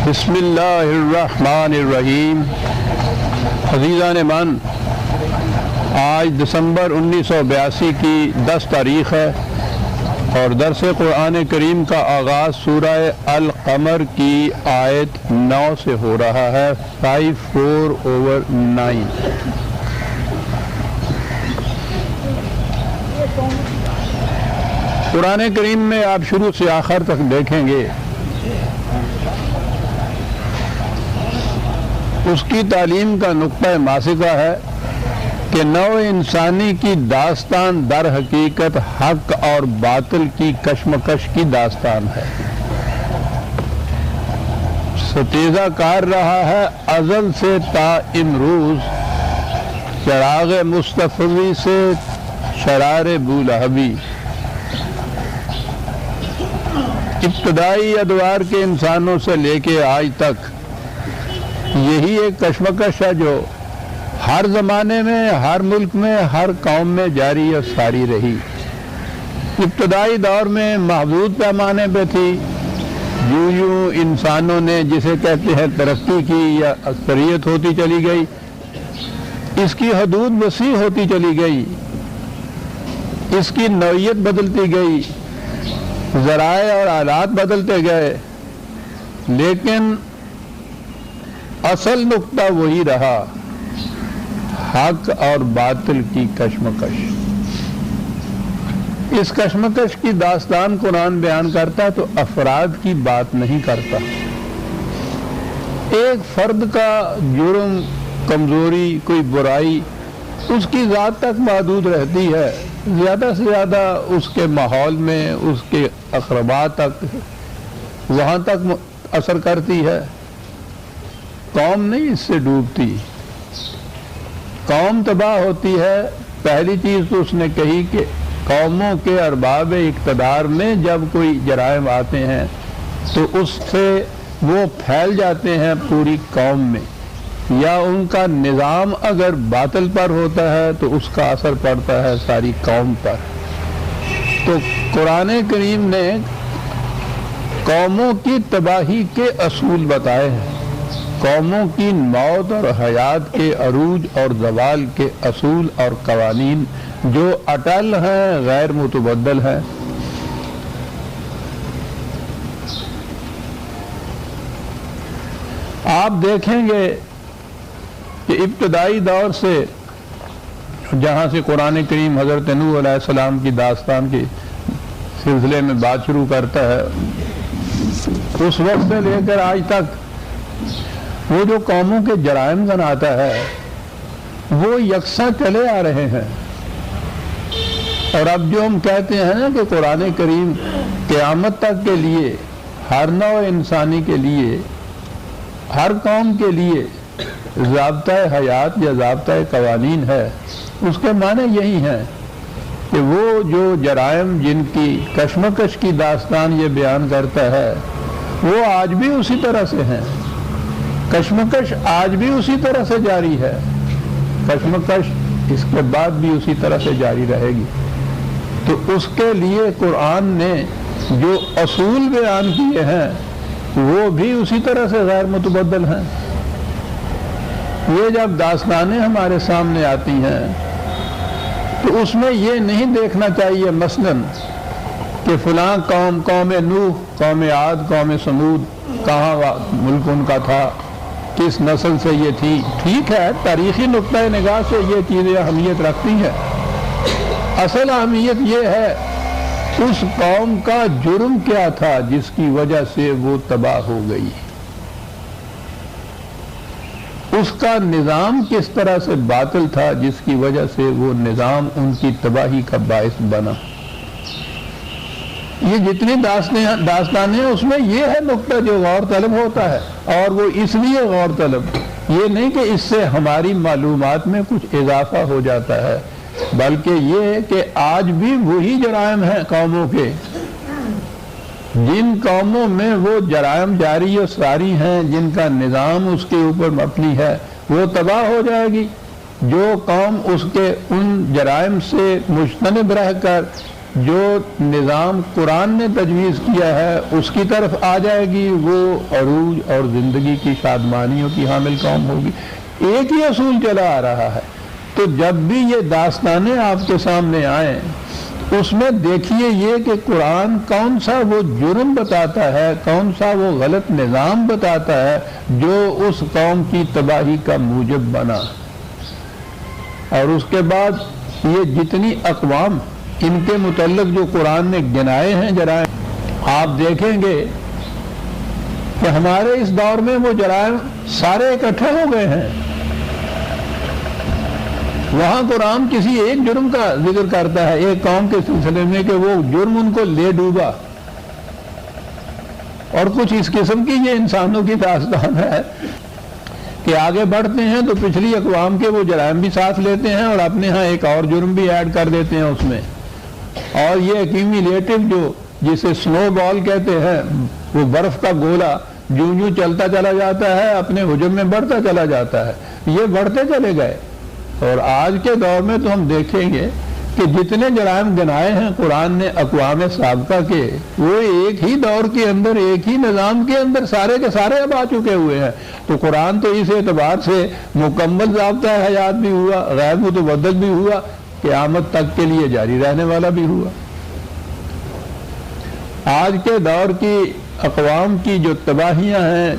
بسم اللہ الرحمن الرحیم۔ عزیزان من، آج دسمبر 1982 کی 10 تاریخ ہے اور درس قرآن کریم کا آغاز سورہ القمر کی آیت 9 سے ہو رہا ہے، 54/9۔ قرآن کریم میں آپ شروع سے آخر تک دیکھیں گے، اس کی تعلیم کا نقطہ ماسکہ ہے کہ نوع انسانی کی داستان در حقیقت حق اور باطل کی کشمکش کی داستان ہے۔ ستیزہ کار رہا ہے ازل سے تا امروز، چراغ مصطفی سے شرار بولہبی۔ ابتدائی ادوار کے انسانوں سے لے کے آج تک یہی ایک کشمکش ہے جو ہر زمانے میں، ہر ملک میں، ہر قوم میں جاری اور ساری رہی۔ ابتدائی دور میں محدود پیمانے پہ تھی، یوں انسانوں نے جسے کہتے ہیں ترقی کی یا اکثریت ہوتی چلی گئی، اس کی حدود وسیع ہوتی چلی گئی، اس کی نوعیت بدلتی گئی، ذرائع اور آلات بدلتے گئے، لیکن اصل نقطہ وہی رہا، حق اور باطل کی کشمکش۔ اس کشمکش کی داستان قرآن بیان کرتا تو افراد کی بات نہیں کرتا۔ ایک فرد کا جرم، کمزوری، کوئی برائی اس کی ذات تک محدود رہتی ہے، زیادہ سے زیادہ اس کے ماحول میں، اس کے اقربا تک، وہاں تک اثر کرتی ہے۔ قوم نہیں اس سے ڈوبتی، قوم تباہ ہوتی ہے۔ پہلی چیز تو اس نے کہی کہ قوموں کے ارباب اقتدار میں جب کوئی جرائم آتے ہیں تو اس سے وہ پھیل جاتے ہیں پوری قوم میں، یا ان کا نظام اگر باطل پر ہوتا ہے تو اس کا اثر پڑتا ہے ساری قوم پر۔ تو قرآن کریم نے قوموں کی تباہی کے اصول بتائے ہیں، قوموں کی موت اور حیات کے عروج اور زوال کے اصول اور قوانین جو اٹل ہیں، غیر متبدل ہیں۔ آپ دیکھیں گے کہ ابتدائی دور سے جہاں سے قرآن کریم حضرت نوح علیہ السلام کی داستان کے سلسلے میں بات شروع کرتا ہے، اس وقت سے لے کر آج تک وہ جو قوموں کے جرائم گناتا ہے وہ یکساں چلے آ رہے ہیں۔ اور اب جو ہم کہتے ہیں نا کہ قرآن کریم قیامت تک کے لیے، ہر نوع انسانی کے لیے، ہر قوم کے لیے ضابطۂ حیات یا ضابطۂ قوانین ہے، اس کے معنی یہی ہیں کہ وہ جو جرائم جن کی کشمکش کی داستان یہ بیان کرتا ہے وہ آج بھی اسی طرح سے ہیں، کشمکش آج بھی اسی طرح سے جاری ہے، کشمکش اس کے بعد بھی اسی طرح سے جاری رہے گی۔ تو اس کے لیے قرآن نے جو اصول بیان کیے ہیں وہ بھی اسی طرح سے غیر متبدل ہیں۔ یہ جب داستانیں ہمارے سامنے آتی ہیں تو اس میں یہ نہیں دیکھنا چاہیے مثلاً کہ فلاں قوم، قوم نوح، قوم عاد، قوم سمود، کہاں ملک ان کا تھا، کس نسل سے یہ تھی۔ ٹھیک ہے، تاریخی نقطۂ نگاہ سے یہ چیزیں اہمیت رکھتی ہیں، اصل اہمیت یہ ہے اس قوم کا جرم کیا تھا جس کی وجہ سے وہ تباہ ہو گئی، اس کا نظام کس طرح سے باطل تھا جس کی وجہ سے وہ نظام ان کی تباہی کا باعث بنا۔ یہ جتنی داستانیں ہیں اس میں یہ ہے نقطہ جو غور طلب ہوتا ہے، اور وہ اس لیے غور طلب یہ نہیں کہ اس سے ہماری معلومات میں کچھ اضافہ ہو جاتا ہے، بلکہ یہ کہ آج بھی وہی جرائم ہیں قوموں کے، جن قوموں میں وہ جرائم جاری و ساری ہیں، جن کا نظام اس کے اوپر مبنی ہے، وہ تباہ ہو جائے گی۔ جو قوم اس کے ان جرائم سے مجتنب رہ کر جو نظام قرآن نے تجویز کیا ہے اس کی طرف آ جائے گی، وہ عروج اور زندگی کی شادمانیوں کی حامل قوم ہوگی۔ ایک ہی اصول چلا آ رہا ہے۔ تو جب بھی یہ داستانیں آپ کے سامنے آئیں، اس میں دیکھیے یہ کہ قرآن کون سا وہ جرم بتاتا ہے، کون سا وہ غلط نظام بتاتا ہے جو اس قوم کی تباہی کا موجب بنا۔ اور اس کے بعد یہ جتنی اقوام ان کے متعلق جو قرآن نے گنائے ہیں جرائم، آپ دیکھیں گے کہ ہمارے اس دور میں وہ جرائم سارے اکٹھے ہو گئے ہیں۔ وہاں قرآن کسی ایک جرم کا ذکر کرتا ہے ایک قوم کے سلسلے میں کہ وہ جرم ان کو لے ڈوبا، اور کچھ اس قسم کی یہ انسانوں کی داستان ہے کہ آگے بڑھتے ہیں تو پچھلی اقوام کے وہ جرائم بھی ساتھ لیتے ہیں اور اپنے ہاں ایک اور جرم بھی ایڈ کر دیتے ہیں اس میں۔ اور یہ ایکیومولیٹو جو جسے سنو بال کہتے ہیں، وہ برف کا گولا جوں جوں چلتا چلا جاتا ہے اپنے حجم میں بڑھتا چلا جاتا ہے، یہ بڑھتے چلے گئے۔ اور آج کے دور میں تو ہم دیکھیں گے کہ جتنے جرائم گنائے ہیں قرآن نے اقوام سابقہ کے، وہ ایک ہی دور کے اندر ایک ہی نظام کے اندر سارے کے سارے اب آ چکے ہوئے ہیں۔ تو قرآن تو اس اعتبار سے مکمل ضابطہ حیات بھی ہوا، غیر متبدل بھی ہوا، قیامت تک کے لیے جاری رہنے والا بھی ہوا۔ آج کے دور کی اقوام کی جو تباہیاں ہیں،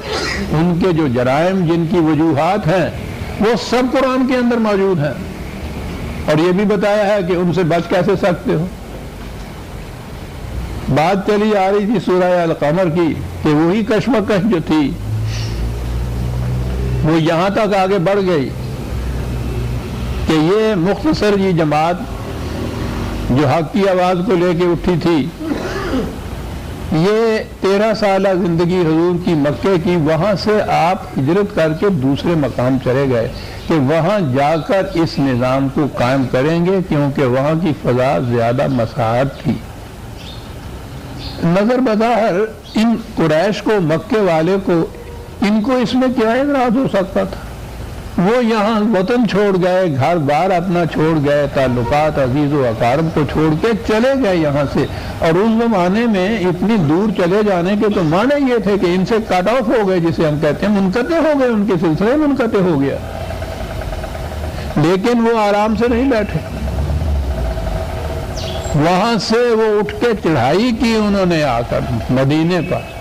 ان کے جو جرائم جن کی وجوہات ہیں، وہ سب قرآن کے اندر موجود ہیں، اور یہ بھی بتایا ہے کہ ان سے بچ کیسے سکتے ہو۔ بات چلی آ رہی تھی سورہ القمر کی کہ وہی کشمکش جو تھی وہ یہاں تک آگے بڑھ گئی کہ یہ مختصر یہ جماعت جو حق کی آواز کو لے کے اٹھی تھی، یہ 13 سالہ زندگی حضور کی مکے کی، وہاں سے آپ ہجرت کر کے دوسرے مقام چلے گئے کہ وہاں جا کر اس نظام کو قائم کریں گے، کیونکہ وہاں کی فضا زیادہ مساعد تھی۔ نظر بظاہر ان قریش کو، مکے والے کو، ان کو اس میں کیا اعتراض ہو سکتا تھا؟ وہ یہاں وطن چھوڑ گئے، گھر بار اپنا چھوڑ گئے، تعلقات عزیز و اقارب کو چھوڑ کے چلے گئے یہاں سے۔ اور اس زمانے میں اتنی دور چلے جانے کے تو معنی یہ تھے کہ ان سے کٹ آف ہو گئے، جسے ہم کہتے ہیں منقطع ہو گئے، ان کے سلسلے منقطع ہو گیا۔ لیکن وہ آرام سے نہیں بیٹھے، وہاں سے وہ اٹھ کے چڑھائی کی انہوں نے آ کر مدینے پر۔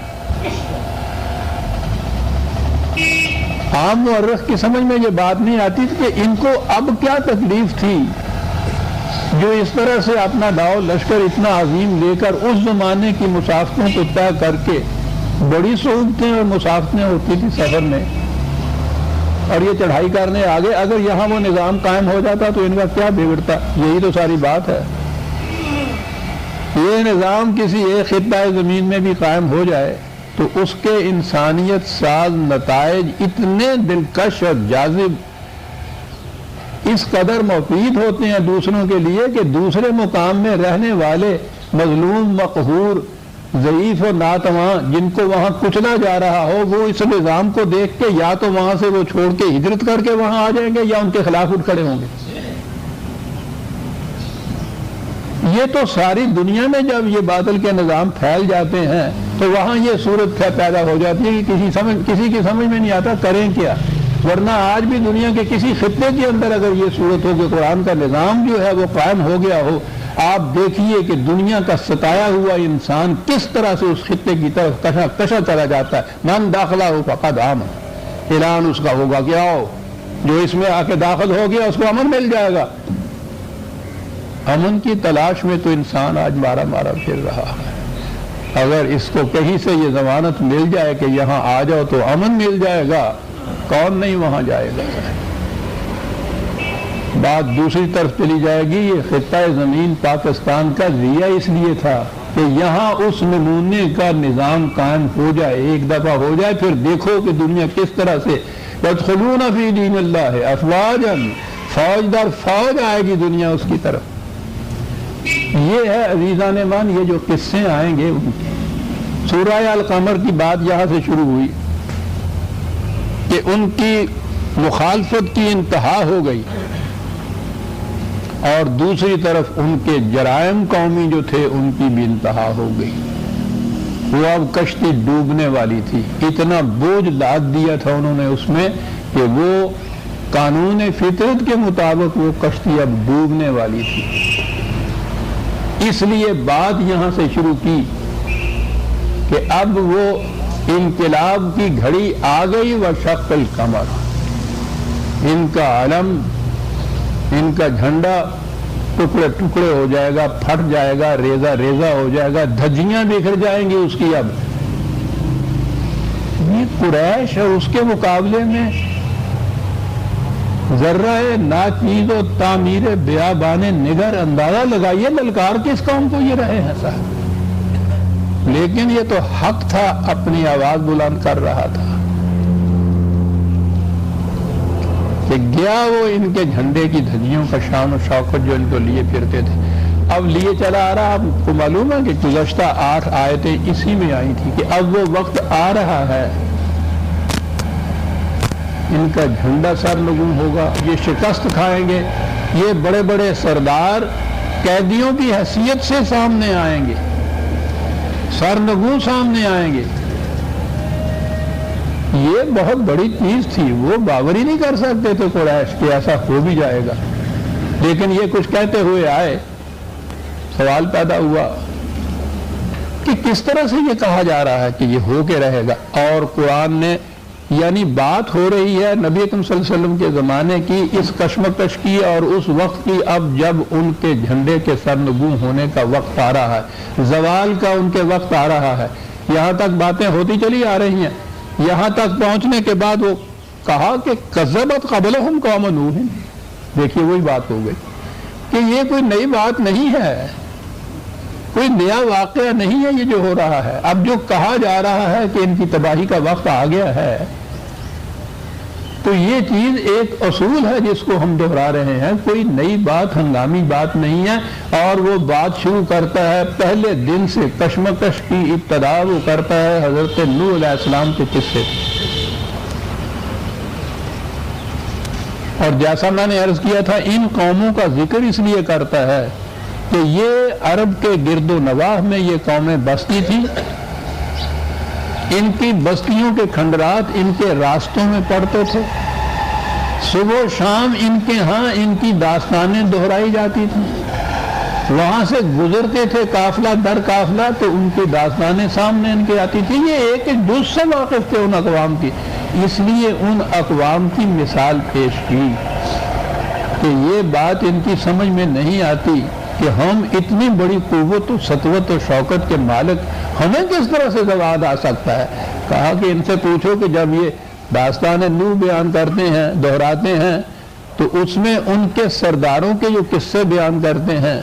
عام مورخ کی سمجھ میں یہ بات نہیں آتی تھی کہ ان کو اب کیا تکلیف تھی جو اس طرح سے اپنا داؤ لشکر اتنا عظیم لے کر اس زمانے کی مسافتوں کو طے کر کے، بڑی صعوبتیں اور مسافتیں ہوتی تھی سفر میں، اور یہ چڑھائی کرنے آگے۔ اگر یہاں وہ نظام قائم ہو جاتا تو ان کا کیا بگڑتا؟ یہی تو ساری بات ہے۔ یہ نظام کسی ایک خطہ زمین میں بھی قائم ہو جائے تو اس کے انسانیت ساز نتائج اتنے دلکش اور جاذب، اس قدر مفید ہوتے ہیں دوسروں کے لیے کہ دوسرے مقام میں رہنے والے مظلوم، مقہور، ضعیف اور ناتواں جن کو وہاں کچلا جا رہا ہو، وہ اس نظام کو دیکھ کے یا تو وہاں سے وہ چھوڑ کے ہجرت کر کے وہاں آ جائیں گے یا ان کے خلاف اٹھ کھڑے ہوں گے۔ یہ تو ساری دنیا میں جب یہ باطل کے نظام پھیل جاتے ہیں تو وہاں یہ صورت پیدا ہو جاتی ہے کہ کسی کی سمجھ میں نہیں آتا کریں کیا۔ ورنہ آج بھی دنیا کے کسی خطے کے اندر اگر یہ صورت ہو کہ قرآن کا نظام جو ہے وہ قائم ہو گیا ہو، آپ دیکھیے کہ دنیا کا ستایا ہوا انسان کس طرح سے اس خطے کی طرف کشا چلا جاتا ہے۔ من داخلہ ہو فقد آمن، اعلان اس کا ہوگا کہ آؤ، جو اس میں آ کے داخل ہو گیا اس کو امن مل جائے گا۔ امن کی تلاش میں تو انسان آج مارا مارا پھر رہا ہے۔ اگر اس کو کہیں سے یہ ضمانت مل جائے کہ یہاں آ جاؤ تو امن مل جائے گا، کون نہیں وہاں جائے گا؟ بات دوسری طرف چلی جائے گی۔ یہ خطہ زمین پاکستان کا ذریعہ اس لیے تھا کہ یہاں اس نمونے کا نظام قائم ہو جائے، ایک دفعہ ہو جائے، پھر دیکھو کہ دنیا کس طرح سے يدخلون فی دین اللہ افواجا، فوج در فوج آئے گی دنیا اس کی طرف۔ یہ ہے عزیزان من، یہ جو قصے آئیں گے سورہ القمر کی بات یہاں سے شروع ہوئی کہ ان کی مخالفت کی انتہا ہو گئی، اور دوسری طرف ان کے جرائم قومی جو تھے ان کی بھی انتہا ہو گئی. وہ اب کشتی ڈوبنے والی تھی. اتنا بوجھ لاد دیا تھا انہوں نے اس میں کہ وہ قانون فطرت کے مطابق وہ کشتی اب ڈوبنے والی تھی. اس لیے بات یہاں سے شروع کی کہ اب وہ انقلاب کی گھڑی آ گئی. وشق القمر، ان کا علم، ان کا جھنڈا ٹکڑے ٹکڑے ہو جائے گا، پھٹ جائے گا، ریزہ ریزہ ہو جائے گا، دھجیاں بکھر جائیں گی اس کی. اب یہ قریش اور اس کے مقابلے میں ذرہ ناچیز و تعمیر بیابان نگر. اندازہ لگائیے للکار کس قوم کو یہ رہے ہیں صاحب. لیکن یہ تو حق تھا، اپنی آواز بلند کر رہا تھا کہ گیا وہ ان کے جھنڈے کی دھجیوں کا شان و شوکت جو ان کو لیے پھرتے تھے. اب لیے چلا آ رہا. آپ کو معلوم ہے کہ گزشتہ 8 آیتیں اسی میں آئی تھی کہ اب وہ وقت آ رہا ہے، ان کا جھنڈا سرنگوں ہوگا، یہ شکست کھائیں گے. یہ بڑے بڑے سردار قیدیوں کی حیثیت سے سامنے آئیں گے، سرنگوں سامنے آئیں گے. یہ بہت بڑی چیز تھی، وہ باور ہی نہیں کر سکتے تھے قریش کہ ایسا ہو بھی جائے گا. لیکن یہ کچھ کہتے ہوئے آئے. سوال پیدا ہوا کہ کس طرح سے یہ کہا جا رہا ہے کہ یہ ہو کے رہے گا. اور قرآن نے یعنی بات ہو رہی ہے نبی اکرم صلی اللہ علیہ وسلم کے زمانے کی، اس کشمکش کی اور اس وقت کی. اب جب ان کے جھنڈے کے سرنگوں ہونے کا وقت آ رہا ہے، زوال کا ان کے وقت آ رہا ہے. یہاں تک باتیں ہوتی چلی آ رہی ہیں. یہاں تک پہنچنے کے بعد وہ کہا کہ کذبت قبلہم قوم نوح. دیکھیے وہی بات ہو گئی کہ یہ کوئی نئی بات نہیں ہے، کوئی نیا واقعہ نہیں ہے یہ جو ہو رہا ہے. اب جو کہا جا رہا ہے کہ ان کی تباہی کا وقت آ گیا ہے، تو یہ چیز ایک اصول ہے جس کو ہم دہرا رہے ہیں. کوئی نئی بات، ہنگامی بات نہیں ہے. اور وہ بات شروع کرتا ہے پہلے دن سے. کشمکش کی ابتدا وہ کرتا ہے حضرت نوح علیہ السلام کے قصے. اور جیسا میں نے عرض کیا تھا، ان قوموں کا ذکر اس لیے کرتا ہے کہ یہ عرب کے گرد و نواح میں یہ قومیں بستی تھیں. ان کی بستیوں کے کھنڈرات ان کے راستوں میں پڑتے تھے. صبح و شام ان کے ہاں ان کی داستانیں دہرائی جاتی تھیں. وہاں سے گزرتے تھے قافلہ در قافلہ تو ان کی داستانیں سامنے ان کے آتی تھی. یہ ایک جز سے واقف تھے ان اقوام کی. اس لیے ان اقوام کی مثال پیش کی کہ یہ بات ان کی سمجھ میں نہیں آتی کہ ہم اتنی بڑی قوت و سطوت و شوکت کے مالک، ہمیں کس طرح سے زوال آ سکتا ہے. کہا کہ ان سے پوچھو کہ جب یہ داستان نوح بیان کرتے ہیں، دہراتے ہیں، تو اس میں ان کے سرداروں کے جو قصے بیان کرتے ہیں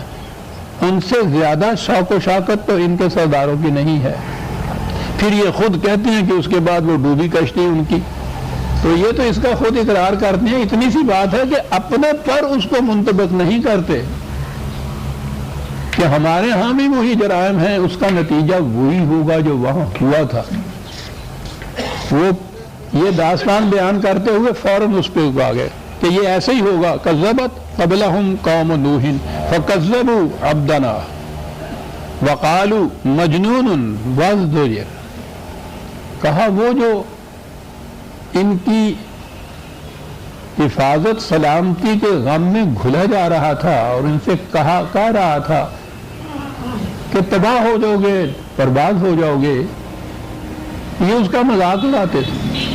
ان سے زیادہ شوق و شوکت تو ان کے سرداروں کی نہیں ہے. پھر یہ خود کہتے ہیں کہ اس کے بعد وہ ڈوبی کشتی ان کی. تو یہ تو اس کا خود اقرار کرتے ہیں. اتنی سی بات ہے کہ اپنے پر اس کو منطبق نہیں کرتے کہ ہمارے ہاں بھی وہی جرائم ہیں، اس کا نتیجہ وہی ہوگا جو وہاں ہوا تھا. وہ یہ داستان بیان کرتے ہوئے فوراً اس پہ آ گئے کہ یہ ایسے ہی ہوگا. کذبت قبلہم قوم نوح فکذبوا عبدنا وقالوا مجنون وازدجر. کہا وہ جو ان کی حفاظت سلامتی کے غم میں گھلا جا رہا تھا اور ان سے کہہ رہا تھا کہ تباہ ہو جاؤ گے، برباد ہو جاؤ گے، یہ اس کا مذاق اڑاتے تھے،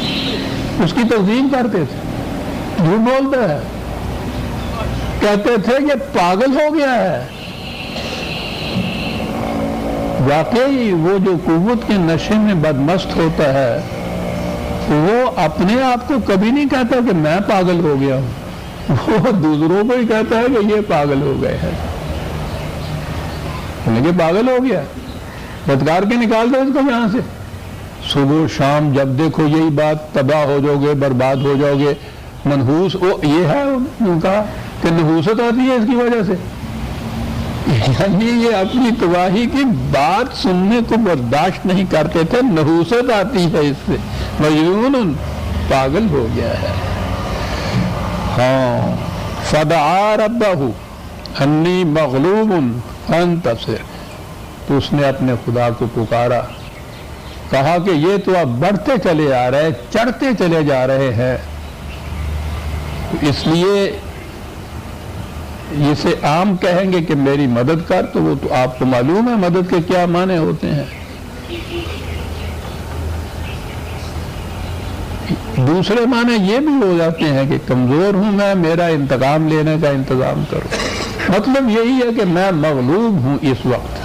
اس کی تعظیم کرتے تھے. جھوٹ بولتا ہے، کہتے تھے کہ پاگل ہو گیا ہے. واقعی وہ جو قوت کے نشے میں بدمست ہوتا ہے وہ اپنے آپ کو کبھی نہیں کہتا کہ میں پاگل ہو گیا ہوں، وہ دوسروں کو ہی کہتا ہے کہ یہ پاگل ہو گئے ہیں. یہ پاگل ہو گیا، بدکار کے نکال دو اس کو یہاں سے. صبح شام جب دیکھو یہی بات، تباہ ہو جاؤ گے، برباد ہو جاؤ گے. منحوس یہ ہے ان کا کہ نحوست آتی ہے اس کی وجہ سے. یعنی یہ اپنی تباہی کی بات سننے کو برداشت نہیں کرتے تھے. نحوست آتی ہے اس سے. مجنون، پاگل ہو گیا ہے. ہاں. فدعا ربہ، انی مغلوب فانتصر، تو اس نے اپنے خدا کو پکارا، کہا کہ یہ تو اب بڑھتے چلے آ رہے، چڑھتے چلے جا رہے ہیں، اس لیے اسے عام کہیں گے کہ میری مدد کر، تو وہ تو آپ کو معلوم ہے مدد کے کیا معنی ہوتے ہیں۔ دوسرے معنی یہ بھی ہو جاتے ہیں کہ کمزور ہوں میں، میرا انتقام لینے کا انتظام کرو، مطلب یہی ہے کہ میں مغلوب ہوں اس وقت۔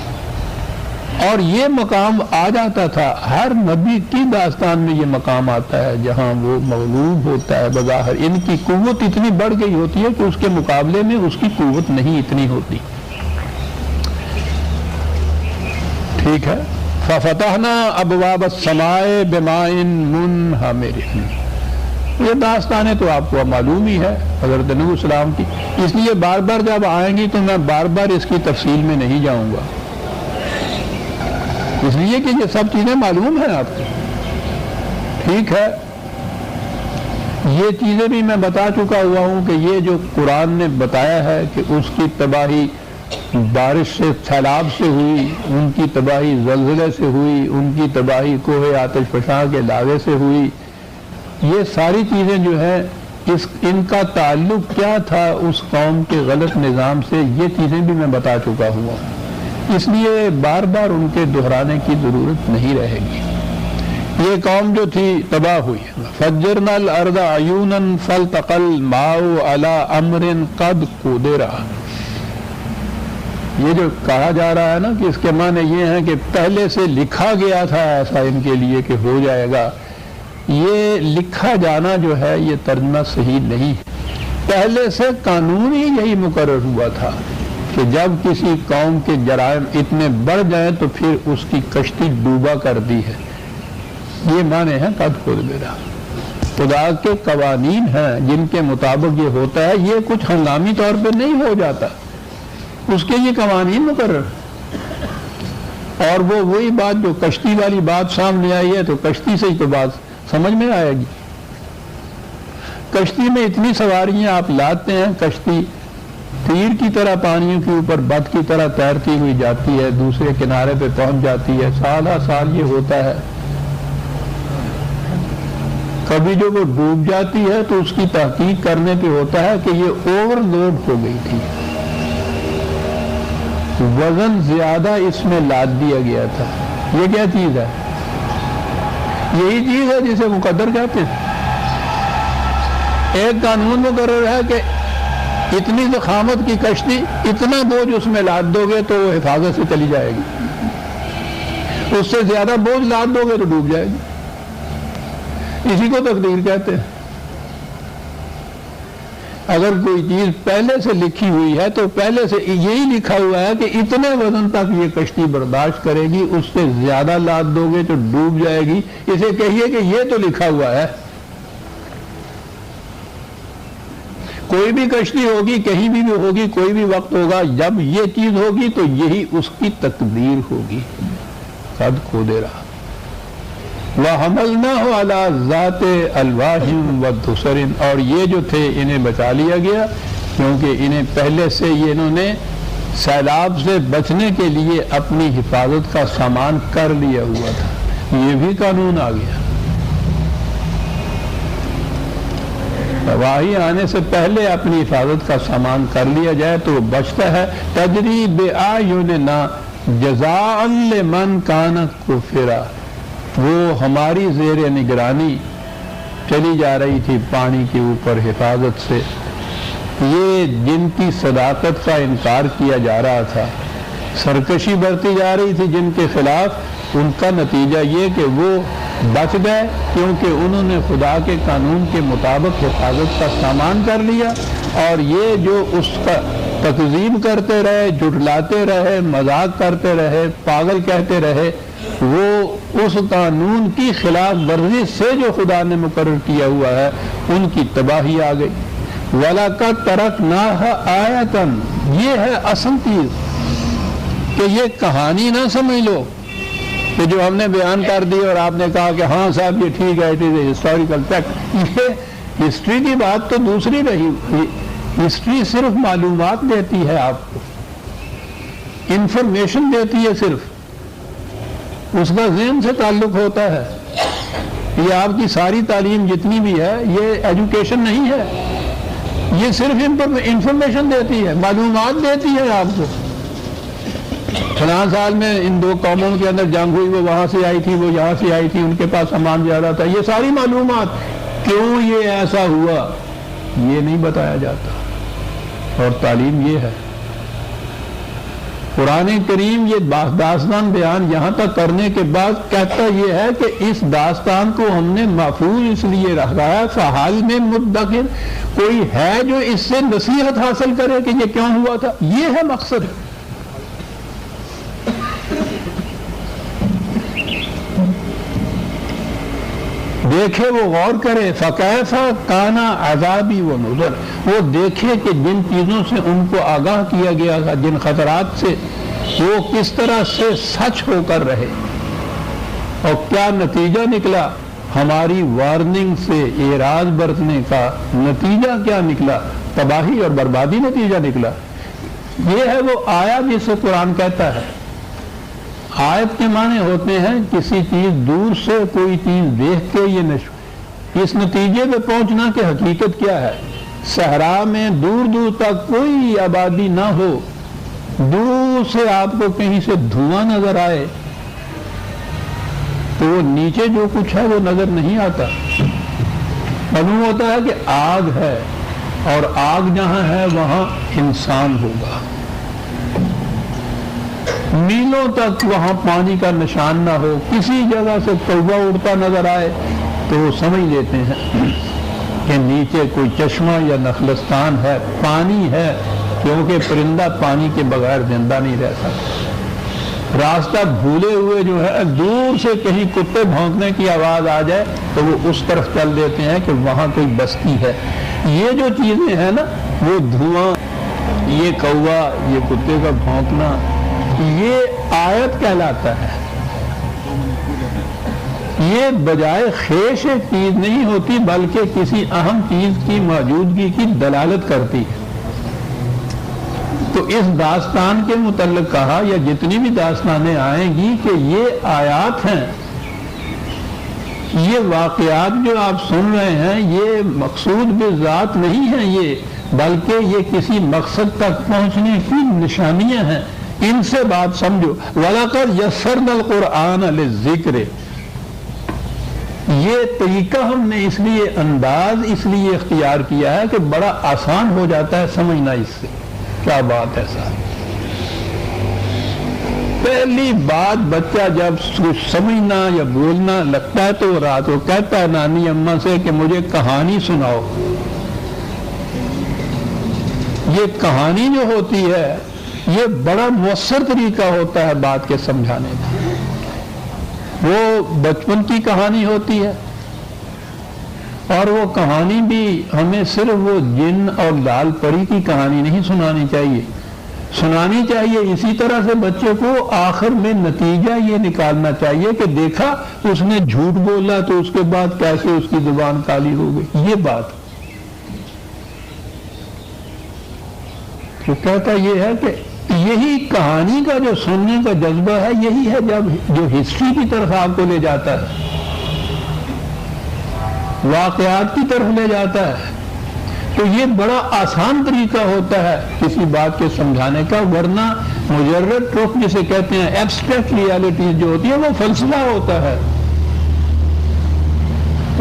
اور یہ مقام آ جاتا تھا، ہر نبی کی داستان میں یہ مقام آتا ہے جہاں وہ مغلوب ہوتا ہے، بظاہر ان کی قوت اتنی بڑھ گئی ہوتی ہے کہ اس کے مقابلے میں اس کی قوت نہیں اتنی ہوتی۔ ٹھیک ہے، فَفَتَحْنَا أَبْوَابَ السَّمَاءِ بِمَاءٍ مُنْهَمِرٍ، یہ داستانیں تو آپ کو معلوم ہی ہے حضرت نوح علیہ السلام کی، اس لیے بار بار جب آئیں گی تو میں بار بار اس کی تفصیل میں نہیں جاؤں گا، اس لیے کہ یہ سب چیزیں معلوم ہیں آپ کو۔ ٹھیک ہے، یہ چیزیں بھی میں بتا چکا ہوا ہوں کہ یہ جو قرآن نے بتایا ہے کہ اس کی تباہی بارش سے، سیلاب سے ہوئی، ان کی تباہی زلزلے سے ہوئی، ان کی تباہی کوہ آتش فشاں کے لاوے سے ہوئی، یہ ساری چیزیں جو ہیں ان کا تعلق کیا تھا اس قوم کے غلط نظام سے، یہ چیزیں بھی میں بتا چکا ہوا ہوں، اس لیے بار بار ان کے دہرانے کی ضرورت نہیں رہے گی۔ یہ قوم جو تھی تباہ ہوئی، فجرنا الارض عیونا فالتقى الماء على امر قد قدر، یہ جو کہا جا رہا ہے نا کہ اس کے معنی یہ ہیں کہ پہلے سے لکھا گیا تھا ایسا ان کے لیے کہ ہو جائے گا، یہ لکھا جانا جو ہے یہ ترجمہ صحیح نہیں، پہلے سے قانون ہی یہی مقرر ہوا تھا کہ جب کسی قوم کے جرائم اتنے بڑھ جائیں تو پھر اس کی کشتی ڈوبا کر دی ہے، یہ معنی ہے قد قدر۔ خدا کے قوانین ہیں جن کے مطابق یہ ہوتا ہے، یہ کچھ ہنگامی طور پہ نہیں ہو جاتا، اس کے یہ قوانین مقرر۔ اور وہ وہی بات جو کشتی والی بات سامنے آئی ہے، تو کشتی سے ہی تو بات سمجھ میں آئے گی۔ کشتی میں اتنی سواریاں آپ لاتے ہیں، کشتی تیر کی طرح پانیوں کے اوپر بت کی طرح تیرتی ہوئی جاتی ہے، دوسرے کنارے پہ پہنچ جاتی ہے، سالہ سال یہ ہوتا ہے۔ کبھی جو وہ ڈوب جاتی ہے تو اس کی تحقیق کرنے پہ ہوتا ہے کہ یہ اوور لوڈ ہو گئی تھی، وزن زیادہ اس میں لاد دیا گیا تھا۔ یہ کیا چیز ہے؟ یہی چیز ہے جسے مقدر کہتے ہیں۔ ایک قانون مقرر ہے کہ اتنی ضخامت کی کشتی، اتنا بوجھ اس میں لاد دو گے تو وہ حفاظت سے چلی جائے گی، اس سے زیادہ بوجھ لاد دو گے تو ڈوب جائے گی، اسی کو تقدیر کہتے ہیں۔ اگر کوئی چیز پہلے سے لکھی ہوئی ہے تو پہلے سے یہی لکھا ہوا ہے کہ اتنے وزن تک یہ کشتی برداشت کرے گی، اس سے زیادہ لاد دو گے تو ڈوب جائے گی، اسے کہیے کہ یہ تو لکھا ہوا ہے۔ کوئی بھی کشتی ہوگی، کہیں بھی ہوگی، کوئی بھی وقت ہوگا، جب یہ چیز ہوگی تو یہی اس کی تقدیر ہوگی۔ قد قدر وَحَمَلْنَاهُ عَلَى ذَاتِ أَلْوَاحٍ وَدُسَرٍ، اور یہ جو تھے انہیں بچا لیا گیا کیونکہ انہیں پہلے سے یہ انہوں نے سیلاب سے بچنے کے لیے اپنی حفاظت کا سامان کر لیا ہوا تھا، یہ بھی قانون آ گیا۔ تباہی آنے سے پہلے اپنی حفاظت کا سامان کر لیا جائے تو وہ بچتا ہے۔ تجری بِأَعْيُنِنَا جَزَاءً لِمَنْ كَانَ كُفِرًا، وہ ہماری زیر نگرانی چلی جا رہی تھی پانی کے اوپر حفاظت سے، یہ جن کی صداقت کا انکار کیا جا رہا تھا، سرکشی برتی جا رہی تھی جن کے خلاف، ان کا نتیجہ یہ کہ وہ بچ گئے کیونکہ انہوں نے خدا کے قانون کے مطابق حفاظت کا سامان کر لیا، اور یہ جو اس کا تکذیب کرتے رہے، جھٹلاتے رہے، مذاق کرتے رہے، پاگل کہتے رہے، وہ اس قانون کی خلاف ورزی سے جو خدا نے مقرر کیا ہوا ہے ان کی تباہی آ گئی۔ وَلَقَدْ تَرَكْنَاهَا آیَةً، یہ ہے اصل چیز کہ یہ کہانی نہ سمجھ لو کہ جو ہم نے بیان کر دی اور آپ نے کہا کہ ہاں صاحب یہ ٹھیک ہے، it is a historical fact, یہ ہسٹری کی بات تو دوسری رہی، ہسٹری صرف معلومات دیتی ہے آپ کو، انفارمیشن دیتی ہے صرف، اس کا ذہن سے تعلق ہوتا ہے. یہ آپ کی ساری تعلیم جتنی بھی ہے یہ ایجوکیشن نہیں ہے، یہ صرف انفارمیشن دیتی ہے، معلومات دیتی ہے آپ کو. فلاں سال میں ان دو قوموں کے اندر جنگ ہوئی، وہ وہاں سے آئی تھی، وہ یہاں سے آئی تھی، ان کے پاس سامان زیادہ تھا، یہ ساری معلومات. کیوں یہ ایسا ہوا یہ نہیں بتایا جاتا. اور تعلیم یہ ہے. قرآن کریم یہ داستان بیان یہاں تک کرنے کے بعد کہتا یہ ہے کہ اس داستان کو ہم نے محفوظ اس لیے رکھا ہے فحال میں مدکر، کوئی ہے جو اس سے نصیحت حاصل کرے کہ یہ کیوں ہوا تھا. یہ ہے مقصد. دیکھے وہ غور کرے، فکیفا کانا عذابی و نذر، وہ دیکھے کہ جن چیزوں سے ان کو آگاہ کیا گیا تھا، جن خطرات سے، وہ کس طرح سے سچ ہو کر رہے اور کیا نتیجہ نکلا. ہماری وارننگ سے اعراض برتنے کا نتیجہ کیا نکلا؟ تباہی اور بربادی نتیجہ نکلا. یہ ہے وہ آیت جسے قرآن کہتا ہے. آیت کے معنی ہوتے ہیں کسی چیز دور سے کوئی چیز دیکھ کے یہ اس نتیجے پہ پہنچنا کہ حقیقت کیا ہے. صحرا میں دور دور تک کوئی آبادی نہ ہو، دور سے آپ کو کہیں سے دھواں نظر آئے تو وہ نیچے جو کچھ ہے وہ نظر نہیں آتا. معلوم ہوتا ہے کہ آگ ہے، اور آگ جہاں ہے وہاں انسان ہوگا. میلوں تک وہاں پانی کا نشان نہ ہو، کسی جگہ سے کوبا اڑتا نظر آئے تو وہ سمجھ لیتے ہیں کہ نیچے کوئی چشمہ یا نخلستان ہے، پانی ہے، کیونکہ پرندہ پانی کے بغیر زندہ نہیں رہتا. راستہ بھولے ہوئے جو ہے دور سے کہیں کتے بھونکنے کی آواز آ جائے تو وہ اس طرف چل دیتے ہیں کہ وہاں کوئی بستی ہے. یہ جو چیزیں ہیں نا، وہ دھواں، یہ کووا، یہ کتے کا بھونکنا، یہ آیت کہلاتا ہے. یہ بجائے خیش ایک چیز نہیں ہوتی بلکہ کسی اہم چیز کی موجودگی کی دلالت کرتی ہے. تو اس داستان کے متعلق کہا، یا جتنی بھی داستانیں آئیں گی، کہ یہ آیات ہیں، یہ واقعات جو آپ سن رہے ہیں یہ مقصود بذات نہیں ہیں یہ، بلکہ یہ کسی مقصد تک پہنچنے کی نشانیاں ہیں. ان سے بات سمجھو. وَلَقَدْ يَسَّرْنَا الْقُرْآنَ لِلذِّكْرِ، یہ طریقہ ہم نے اس لیے، انداز اس لیے اختیار کیا ہے کہ بڑا آسان ہو جاتا ہے سمجھنا اس سے. کیا بات ہے صاحب. پہلی بات بچہ جب کچھ سمجھنا یا بولنا لگتا ہے تو رات کو کہتا ہے نانی اماں سے کہ مجھے کہانی سناؤ. یہ کہانی جو ہوتی ہے یہ بڑا مؤثر طریقہ ہوتا ہے بات کے سمجھانے کا. وہ بچپن کی کہانی ہوتی ہے، اور وہ کہانی بھی ہمیں صرف وہ جن اور لال پری کی کہانی نہیں سنانی چاہیے. سنانی چاہیے اسی طرح سے بچے کو آخر میں نتیجہ یہ نکالنا چاہیے کہ دیکھا اس نے جھوٹ بولا تو اس کے بعد کیسے اس کی زبان کالی ہو گئی. یہ بات جو کہتا یہ ہے کہ یہی کہانی کا جو سننے کا جذبہ ہے یہی ہے جو ہسٹری کی طرف آپ کو لے جاتا ہے، واقعات کی طرف لے جاتا ہے. تو یہ بڑا آسان طریقہ ہوتا ہے کسی بات کے سمجھانے کا. ورنہ مجرد ٹروپ جسے کہتے ہیں ایبسٹریکٹ ریالٹیز جو ہوتی ہے وہ فلسفہ ہوتا ہے.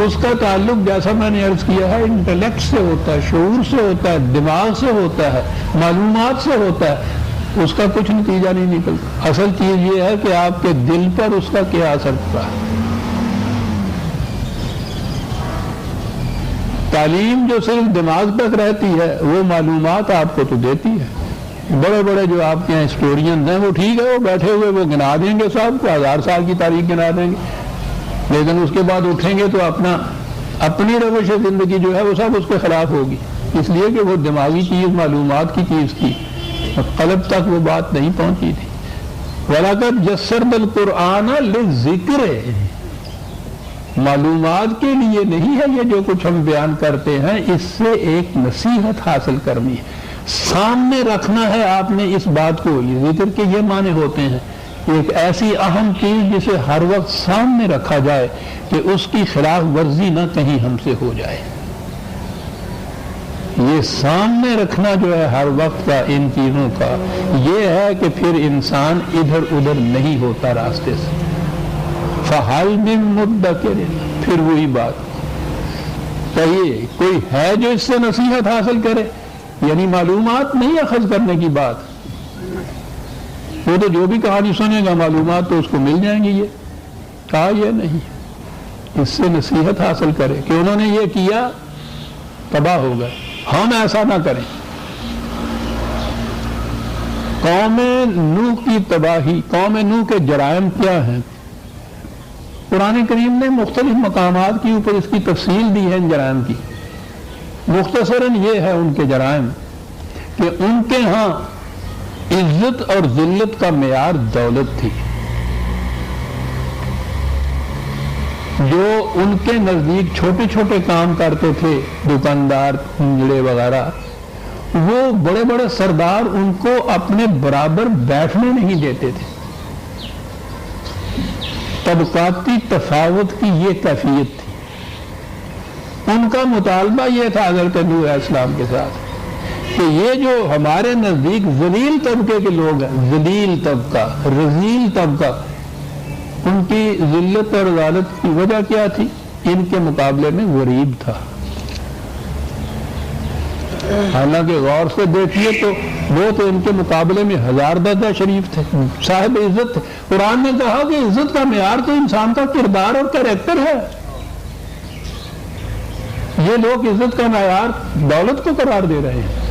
اس کا تعلق جیسا میں نے عرض کیا ہے انٹلیکٹ سے ہوتا ہے، شعور سے ہوتا ہے، دماغ سے ہوتا ہے، معلومات سے ہوتا ہے. اس کا کچھ نتیجہ نہیں نکلتا. اصل چیز یہ ہے کہ آپ کے دل پر اس کا کیا اثر پڑا ہے. تعلیم جو صرف دماغ تک رہتی ہے وہ معلومات آپ کو تو دیتی ہے. بڑے بڑے جو آپ کے یہاں ہسٹورینز ہیں وہ ٹھیک ہے، وہ بیٹھے ہوئے وہ گنا دیں گے صاحب کو 1000 سال کی تاریخ گنا دیں گے، لیکن اس کے بعد اٹھیں گے تو اپنی روش زندگی جو ہے وہ سب اس کے خلاف ہوگی. اس لیے کہ وہ دماغی چیز معلومات کی چیز تھی، قلب تک وہ بات نہیں پہنچی تھی. وَلَقَدْ يَسَّرْنَا الْقُرْآنَ لِلذِّكْرِ، معلومات کے لیے نہیں ہے یہ جو کچھ ہم بیان کرتے ہیں، اس سے ایک نصیحت حاصل کرنی ہے، سامنے رکھنا ہے آپ نے اس بات کو۔ یہ ذکر کے یہ معنی ہوتے ہیں، ایک ایسی اہم چیز جسے ہر وقت سامنے رکھا جائے کہ اس کی خلاف ورزی نہ کہیں ہم سے ہو جائے۔ یہ سامنے رکھنا جو ہے ہر وقت کا ان چیزوں کا، یہ ہے کہ پھر انسان ادھر ادھر نہیں ہوتا راستے سے۔ فَحَلْ مِن مُدَّكِرٍ، پھر وہی بات کہیے کوئی ہے جو اس سے نصیحت حاصل کرے، یعنی معلومات نہیں اخذ کرنے کی بات، وہ تو جو بھی کہانی سنے گا معلومات تو اس کو مل جائیں گی، یہ کہا یہ نہیں، اس سے نصیحت حاصل کرے کہ انہوں نے یہ کیا تباہ ہو گئے، ہم ایسا نہ کریں۔ قوم نوح کی تباہی، قوم نوح کے جرائم کیا ہیں؟ قرآن کریم نے مختلف مقامات کے اوپر اس کی تفصیل دی ہے ان جرائم کی۔ مختصراً یہ ہے ان کے جرائم کہ ان کے ہاں عزت اور ذلت کا معیار دولت تھی، جو ان کے نزدیک چھوٹے چھوٹے کام کرتے تھے، دکاندار، پنجڑے وغیرہ، وہ بڑے بڑے سردار ان کو اپنے برابر بیٹھنے نہیں دیتے تھے۔ طبقاتی تفاوت کی یہ کیفیت تھی۔ ان کا مطالبہ یہ تھا حضرت نوح علیہ السلام کے ساتھ کہ یہ جو ہمارے نزدیک ذلیل طبقے کے لوگ ہیں، ذلیل طبقہ، رذیل طبقہ، ان کی ذلت اور ذلت کی وجہ کیا تھی؟ ان کے مقابلے میں غریب تھا۔ حالانکہ غور سے دیکھیے تو وہ تو ان کے مقابلے میں ہزار درجہ شریف تھے، صاحب عزت تھے۔ قرآن نے کہا کہ عزت کا معیار تو انسان کا کردار اور کریکٹر ہے۔ یہ لوگ عزت کا معیار دولت کو قرار دے رہے ہیں۔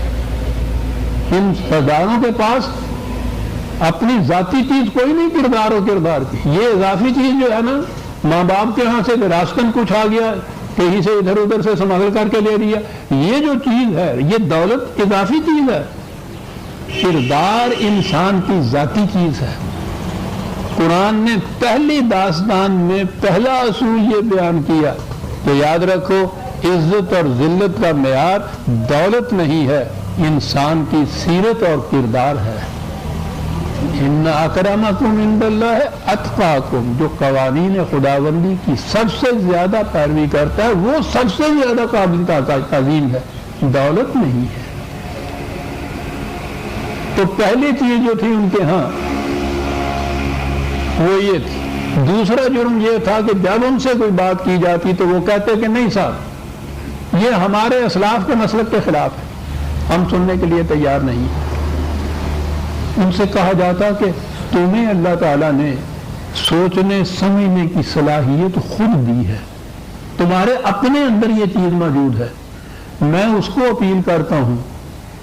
ان سرداروں کے پاس اپنی ذاتی چیز کوئی نہیں، کردار و کردار کی۔ یہ اضافی چیز جو ہے نا، ماں باپ کے ہاں سے وراثتاً کچھ آ گیا، کہیں سے ادھر ادھر سے سمگل کر کے لے لیا، یہ جو چیز ہے یہ دولت اضافی چیز ہے۔ کردار انسان کی ذاتی چیز ہے۔ قرآن نے پہلی داستان میں پہلا اصول یہ بیان کیا کہ یاد رکھو عزت اور ذلت کا معیار دولت نہیں ہے، انسان کی سیرت اور کردار ہے۔ ان اکرمکم عند اللہ اتقاکم، جو قوانین خداوندی کی سب سے زیادہ پیروی کرتا ہے وہ سب سے زیادہ قابل تعظیم ہے، دولت نہیں ہے۔ تو پہلی چیز جو تھی ان کے ہاں وہ یہ تھی۔ دوسرا جرم یہ تھا کہ جب ان سے کوئی بات کی جاتی تو وہ کہتے کہ نہیں صاحب، یہ ہمارے اسلاف کے مسلک کے خلاف ہے، ہم سننے کے لیے تیار نہیں۔ ان سے کہا جاتا کہ تمہیں اللہ تعالیٰ نے سوچنے سمجھنے کی صلاحیت خود دی ہے، تمہارے اپنے اندر یہ چیز موجود ہے، میں اس کو اپیل کرتا ہوں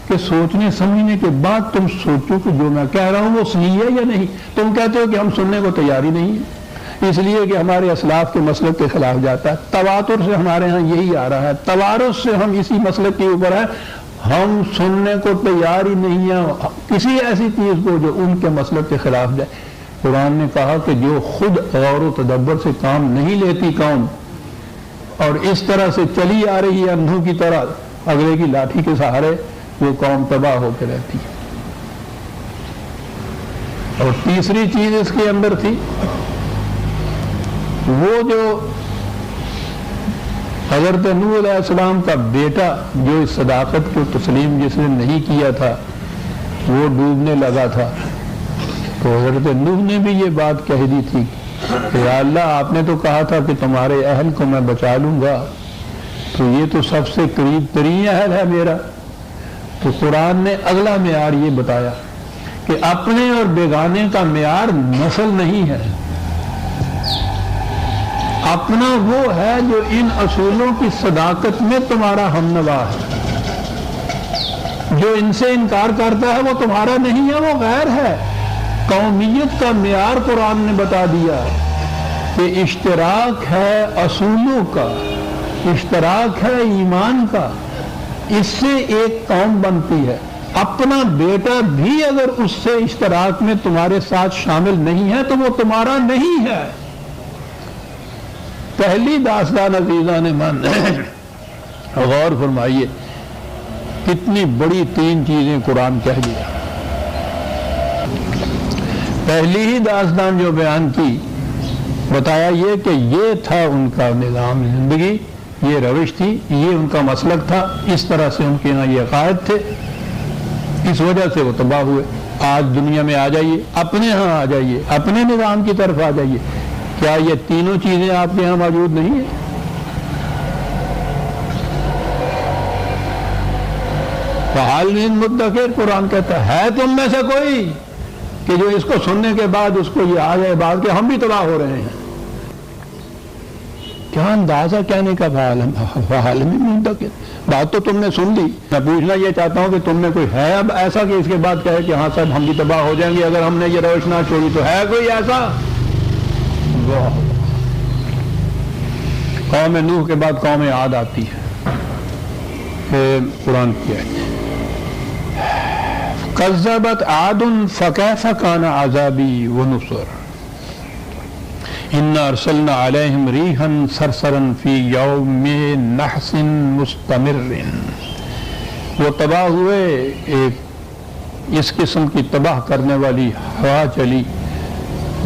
کہ سوچنے سمجھنے کے بعد تم سوچو کہ جو میں کہہ رہا ہوں وہ صحیح ہے یا نہیں۔ تم کہتے ہو کہ ہم سننے کو تیار ہی نہیں ہے، اس لیے کہ ہمارے اسلاف کے مسلک کے خلاف جاتا ہے۔ تواتر سے ہمارے ہاں یہی آ رہا ہے، توارث سے ہم اسی مسلک کے اوپر ہیں، ہم سننے کو تیار ہی نہیں ہیں کسی ایسی چیز کو جو ان کے مسلک کے خلاف جائے۔ قرآن نے کہا کہ جو خود غور و تدبر سے کام نہیں لیتی قوم اور اس طرح سے چلی آ رہی ہے اندھوں کی طرح اگلے کی لاٹھی کے سہارے، وہ قوم تباہ ہو کے رہتی ہے۔ اور تیسری چیز اس کے اندر تھی، وہ جو حضرت نوح علیہ السلام کا بیٹا جو اس صداقت کو تسلیم جس نے نہیں کیا تھا وہ ڈوبنے لگا تھا، تو حضرت نوح نے بھی یہ بات کہہ دی تھی کہ یا اللہ آپ نے تو کہا تھا کہ تمہارے اہل کو میں بچا لوں گا، تو یہ تو سب سے قریب ترین اہل ہے میرا۔ تو قرآن نے اگلا معیار یہ بتایا کہ اپنے اور بیگانے کا معیار نسل نہیں ہے، اپنا وہ ہے جو ان اصولوں کی صداقت میں تمہارا ہمنوا ہے، جو ان سے انکار کرتا ہے وہ تمہارا نہیں ہے، وہ غیر ہے۔ قومیت کا معیار قرآن نے بتا دیا کہ اشتراک ہے اصولوں کا، اشتراک ہے ایمان کا، اس سے ایک قوم بنتی ہے۔ اپنا بیٹا بھی اگر اس سے اشتراک میں تمہارے ساتھ شامل نہیں ہے تو وہ تمہارا نہیں ہے۔ پہلی داستان عزیزان من غور فرمائیے کتنی بڑی 3 چیزیں قرآن کہہ دیا. پہلی ہی داستان جو بیان کی بتایا یہ کہ یہ تھا ان کا نظام زندگی، یہ روش تھی، یہ ان کا مسلک تھا، اس طرح سے ان کے یہاں یہ عقائد تھے، اس وجہ سے وہ تباہ ہوئے. آج دنیا میں آ جائیے، اپنے ہاں آ جائیے، اپنے نظام کی طرف آ جائیے، کیا یہ تینوں چیزیں آپ کے یہاں موجود نہیں ہیں؟ فحال من مدکر، قرآن کہتا ہے تم میں سے کوئی کہ جو اس کو سننے کے بعد اس کو یہ آ جائے بات کہ ہم بھی تباہ ہو رہے ہیں. کیا اندازہ کہنے کا فحال من مدکر، بات تو تم نے سن لی. میں پوچھنا یہ چاہتا ہوں کہ تم میں کوئی ہے اب ایسا کہ اس کے بعد کہے کہ ہاں صاحب ہم بھی تباہ ہو جائیں گے اگر ہم نے یہ روش نہ چھوڑی؟ تو ہے کوئی ایسا؟ قوم نوح کے بعد قوم عاد آتی ہے. قرآن کی آیت کذبت عاد فکیف کان عذابی ونذر انا ارسلنا علیہم ریحا صرصرا فی یوم نحس مستمر. وہ تباہ ہوئے، ایک اس قسم کی تباہ کرنے والی ہوا چلی.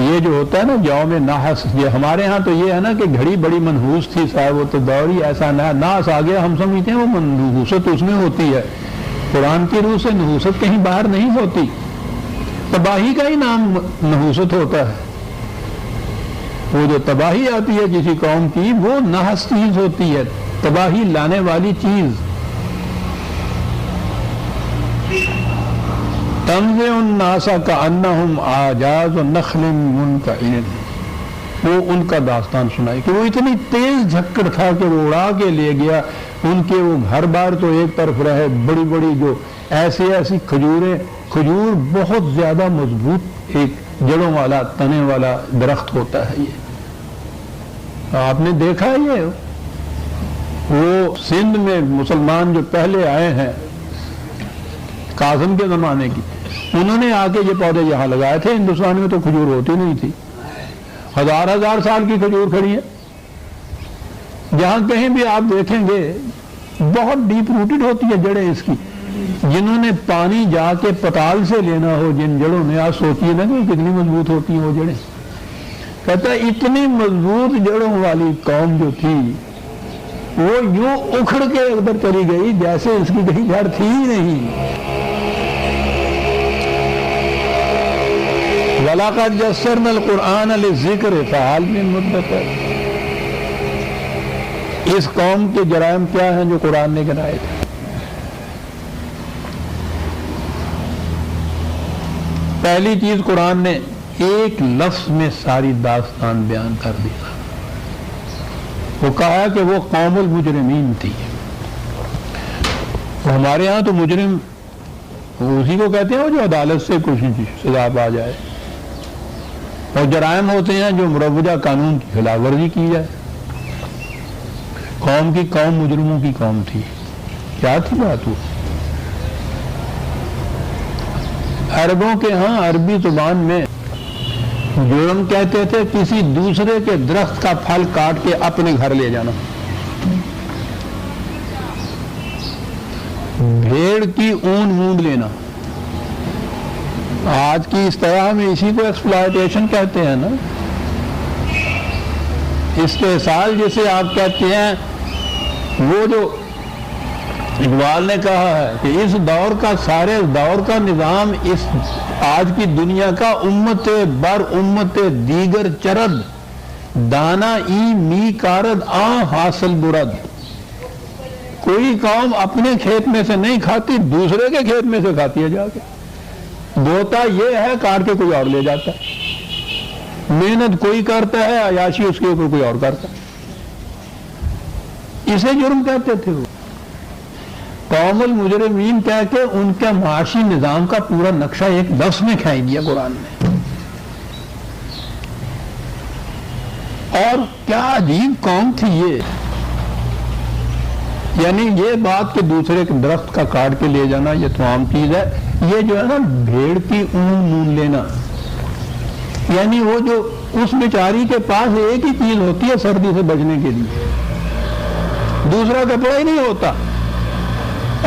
یہ جو ہوتا ہے نا یوم نحس، یہ ہمارے ہاں تو یہ ہے نا کہ گھڑی بڑی منحوس تھی صاحب، وہ تو دور ہی ایسا ناس آ گیا. ہم سمجھتے ہیں وہ منحوست اس میں ہوتی ہے، قرآن کی روح سے نحوست کہیں باہر نہیں ہوتی. تباہی کا ہی نام نحوست ہوتا ہے. وہ جو تباہی آتی ہے کسی قوم کی وہ نحس چیز ہوتی ہے، تباہی لانے والی چیز. تنزع الناس کأنہم اعجاز نخل منقعر، وہ ان کا داستان سنائی کہ وہ اتنی تیز جھکڑ تھا کہ وہ اڑا کے لے گیا. ان کے وہ گھر بار تو ایک طرف رہے، بڑی بڑی جو ایسی کھجور بہت زیادہ مضبوط ایک جڑوں والا تنے والا درخت ہوتا ہے. یہ آپ نے دیکھا یہ وہ سندھ میں مسلمان جو پہلے آئے ہیں کاظم کے زمانے کی، انہوں نے آ کے یہ پودے یہاں لگائے تھے. ہندوستان میں تو کھجور ہوتی نہیں تھی، ہزار سال کی کھجور کھڑی ہے. جہاں کہیں بھی آپ دیکھیں گے بہت ڈیپ روٹڈ ہوتی ہے جڑیں اس کی. جنہوں نے پانی جا کے پتال سے لینا ہو جن جڑوں نے، آج سوچیے نا کہ کتنی مضبوط ہوتی ہیں وہ جڑیں. کہتا ہے اتنی مضبوط جڑوں والی قوم جو تھی وہ یوں اکھڑ کے ادھر چلی گئی جیسے اس کی کہیں گھر تھی ہی نہیں. وَلَقَدْ يَسَّرْنَا الْقُرْآنَ لِلذِّكْرِ فَهَلْ مِن مُدَّكِرٍ. اس قوم کے جرائم کیا ہیں جو قرآن نے گنائے تھے؟ پہلی چیز قرآن نے ایک لفظ میں ساری داستان بیان کر دیا. وہ کہا کہ وہ قوم المجرمین تھی. ہمارے ہاں تو مجرم اسی کو کہتے ہیں جو عدالت سے کچھ سزا پا جائے، اور جرائم ہوتے ہیں جو مروجہ قانون کی خلاف ورزی کی جائے. قوم کی قوم مجرموں کی قوم تھی. کیا تھی بات وہ؟ عربوں کے ہاں عربی زبان میں جرم کہتے تھے کسی دوسرے کے درخت کا پھل کاٹ کے اپنے گھر لے جانا. بھیڑ کی اون مونڈ لینا. آج کی اس طرح میں اسی کو ایکسپلائٹیشن کہتے ہیں نا. استحصال جسے آپ کہتے ہیں، وہ جو اقبال نے کہا ہے کہ اس دور کا سارے دور کا نظام اس آج کی دنیا کا امت بر امت دیگر چرد دانا ای می کارد آ حاصل برد. کوئی قوم اپنے کھیت میں سے نہیں کھاتی، دوسرے کے کھیت میں سے کھاتی ہے جا کے. بوتا یہ ہے کاٹ کے کوئی اور لے جاتا ہے. محنت کوئی کرتا ہے، عیاشی اس کے اوپر کوئی اور کرتا ہے. اسے جرم کہتے تھے. وہ قوم المجرمین کہہ کے ان کے معاشی نظام کا پورا نقشہ ایک لفظ میں کھینچ دیا قرآن نے. اور کیا عجیب قوم تھی یہ. یعنی یہ بات کہ دوسرے کے درخت کا کاٹ کے لے جانا یہ تمام چیز ہے. یہ جو ہے نا بھیڑ کی اون مون لینا، یعنی وہ جو اس بیچاری کے پاس ایک ہی چیز ہوتی ہے سردی سے بچنے کے لیے، دوسرا کپڑا ہی نہیں ہوتا،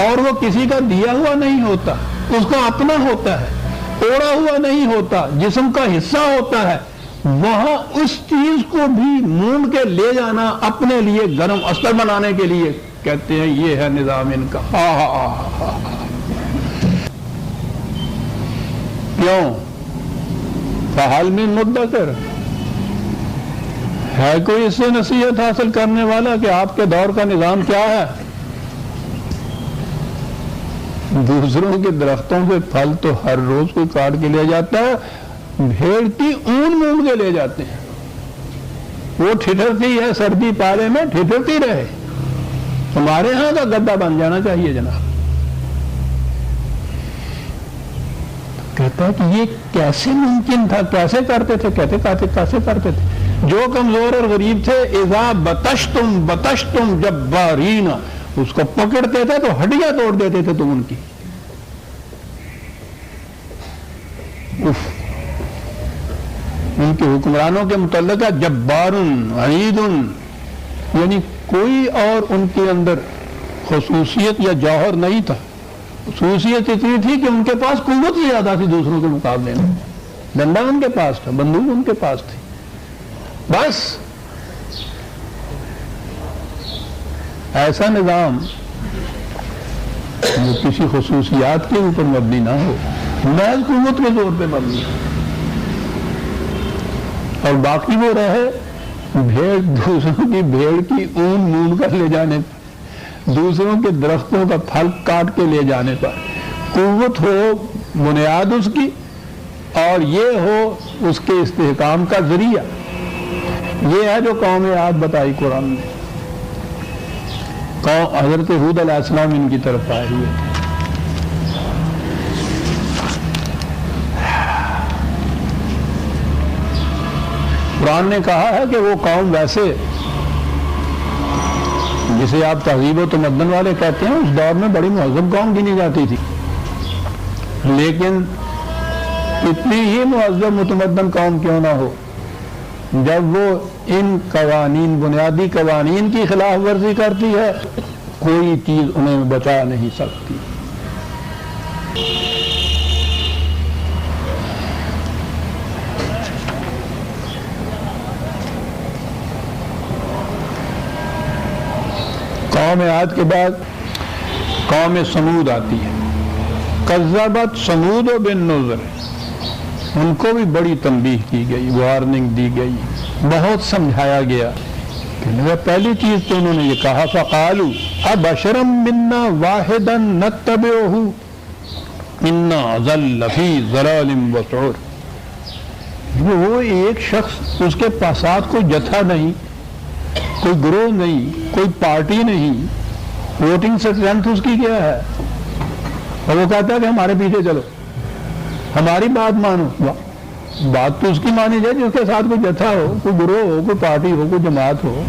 اور وہ کسی کا دیا ہوا نہیں ہوتا، اس کا اپنا ہوتا ہے، اوڑا ہوا نہیں ہوتا، جسم کا حصہ ہوتا ہے، وہاں اس چیز کو بھی مونڈ کے لے جانا اپنے لیے گرم استر بنانے کے لیے، کہتے ہیں یہ ہے نظام ان کا۔ کیوں؟ فحل من مدکر، ہے کوئی اس سے نصیحت حاصل کرنے والا کہ آپ کے دور کا نظام کیا ہے؟ دوسروں کے درختوں سے پھل تو ہر روز کوئی کاٹ کے لے جاتا ہے، بھیڑ کی اون مونڈ کے لے جاتے ہیں، وہ ٹھٹرتی ہے سردی پارے میں، ٹھٹرتی رہے، ہمارے ہاں کا گدا بن جانا چاہیے جناب۔ کہتا ہے کہ یہ کیسے ممکن تھا، کیسے کرتے تھے؟ کیسے کرتے تھے؟ جو کمزور اور غریب تھے، اذا بطشتم جبارین، اس کو پکڑتے تھے تو ہڈیاں توڑ دیتے تھے تم ان کی۔ ان کے حکمرانوں کے متعلقہ جبارن عنیدن، یعنی کوئی اور ان کے اندر خصوصیت یا جوہر نہیں تھا، خصوصیت اتنی تھی کہ ان کے پاس قوت زیادہ تھی دوسروں کے مقابلے میں، ڈنڈا ان کے پاس تھا، بندوق ان کے پاس تھی، بس ایسا نظام جو کسی خصوصیات کے اوپر مبنی نہ ہو، محض قوت کے طور پہ مبنی ہو، اور باقی وہ رہے بھیڑ، دوسروں کی بھیڑ کی اون مونڈ کر لے جانے پر، دوسروں کے درختوں کا پھل کاٹ کے لے جانے پر، قوت ہو بنیاد اس کی، اور یہ ہو اس کے استحکام کا ذریعہ۔ یہ ہے جو قوم عاد بتائی قرآن نے، حضرت ہود علیہ السلام ان کی طرف آئے ہوئے تھے۔ قرآن نے کہا ہے کہ وہ قوم ویسے جسے آپ تہذیب و تمدن والے کہتے ہیں، اس دور میں بڑی مہذب قوم گنی جاتی تھی، لیکن اتنی ہی مہذب متمدن قوم کیوں نہ ہو، جب وہ ان قوانین، بنیادی قوانین کی خلاف ورزی کرتی ہے، کوئی چیز انہیں بچا نہیں سکتی۔ قوم عاد کے بعد قوم سمود آتی ہے، کذبت سمود بالنذر، ان کو بھی بڑی تنبیہ کی گئی، وارننگ دی گئی، بہت سمجھایا گیا۔ پہلی چیز تو انہوں نے یہ کہا، فقالوا ابشرا منا واحدا نتبعہ انا ضل فی ضلال وسعر، وہ ایک شخص، اس کے ساتھ کوئی جتھا نہیں، کوئی گروہ نہیں، کوئی پارٹی نہیں، ووٹنگ اسٹرینتھ اس کی کیا ہے، اور وہ کہتا ہے کہ ہمارے پیچھے چلو، ہماری بات مانو۔ بات تو اس کی مانی جائے جس کے ساتھ کوئی جتھا ہو، کوئی گروہ ہو، کوئی پارٹی ہو، کوئی جماعت ہو۔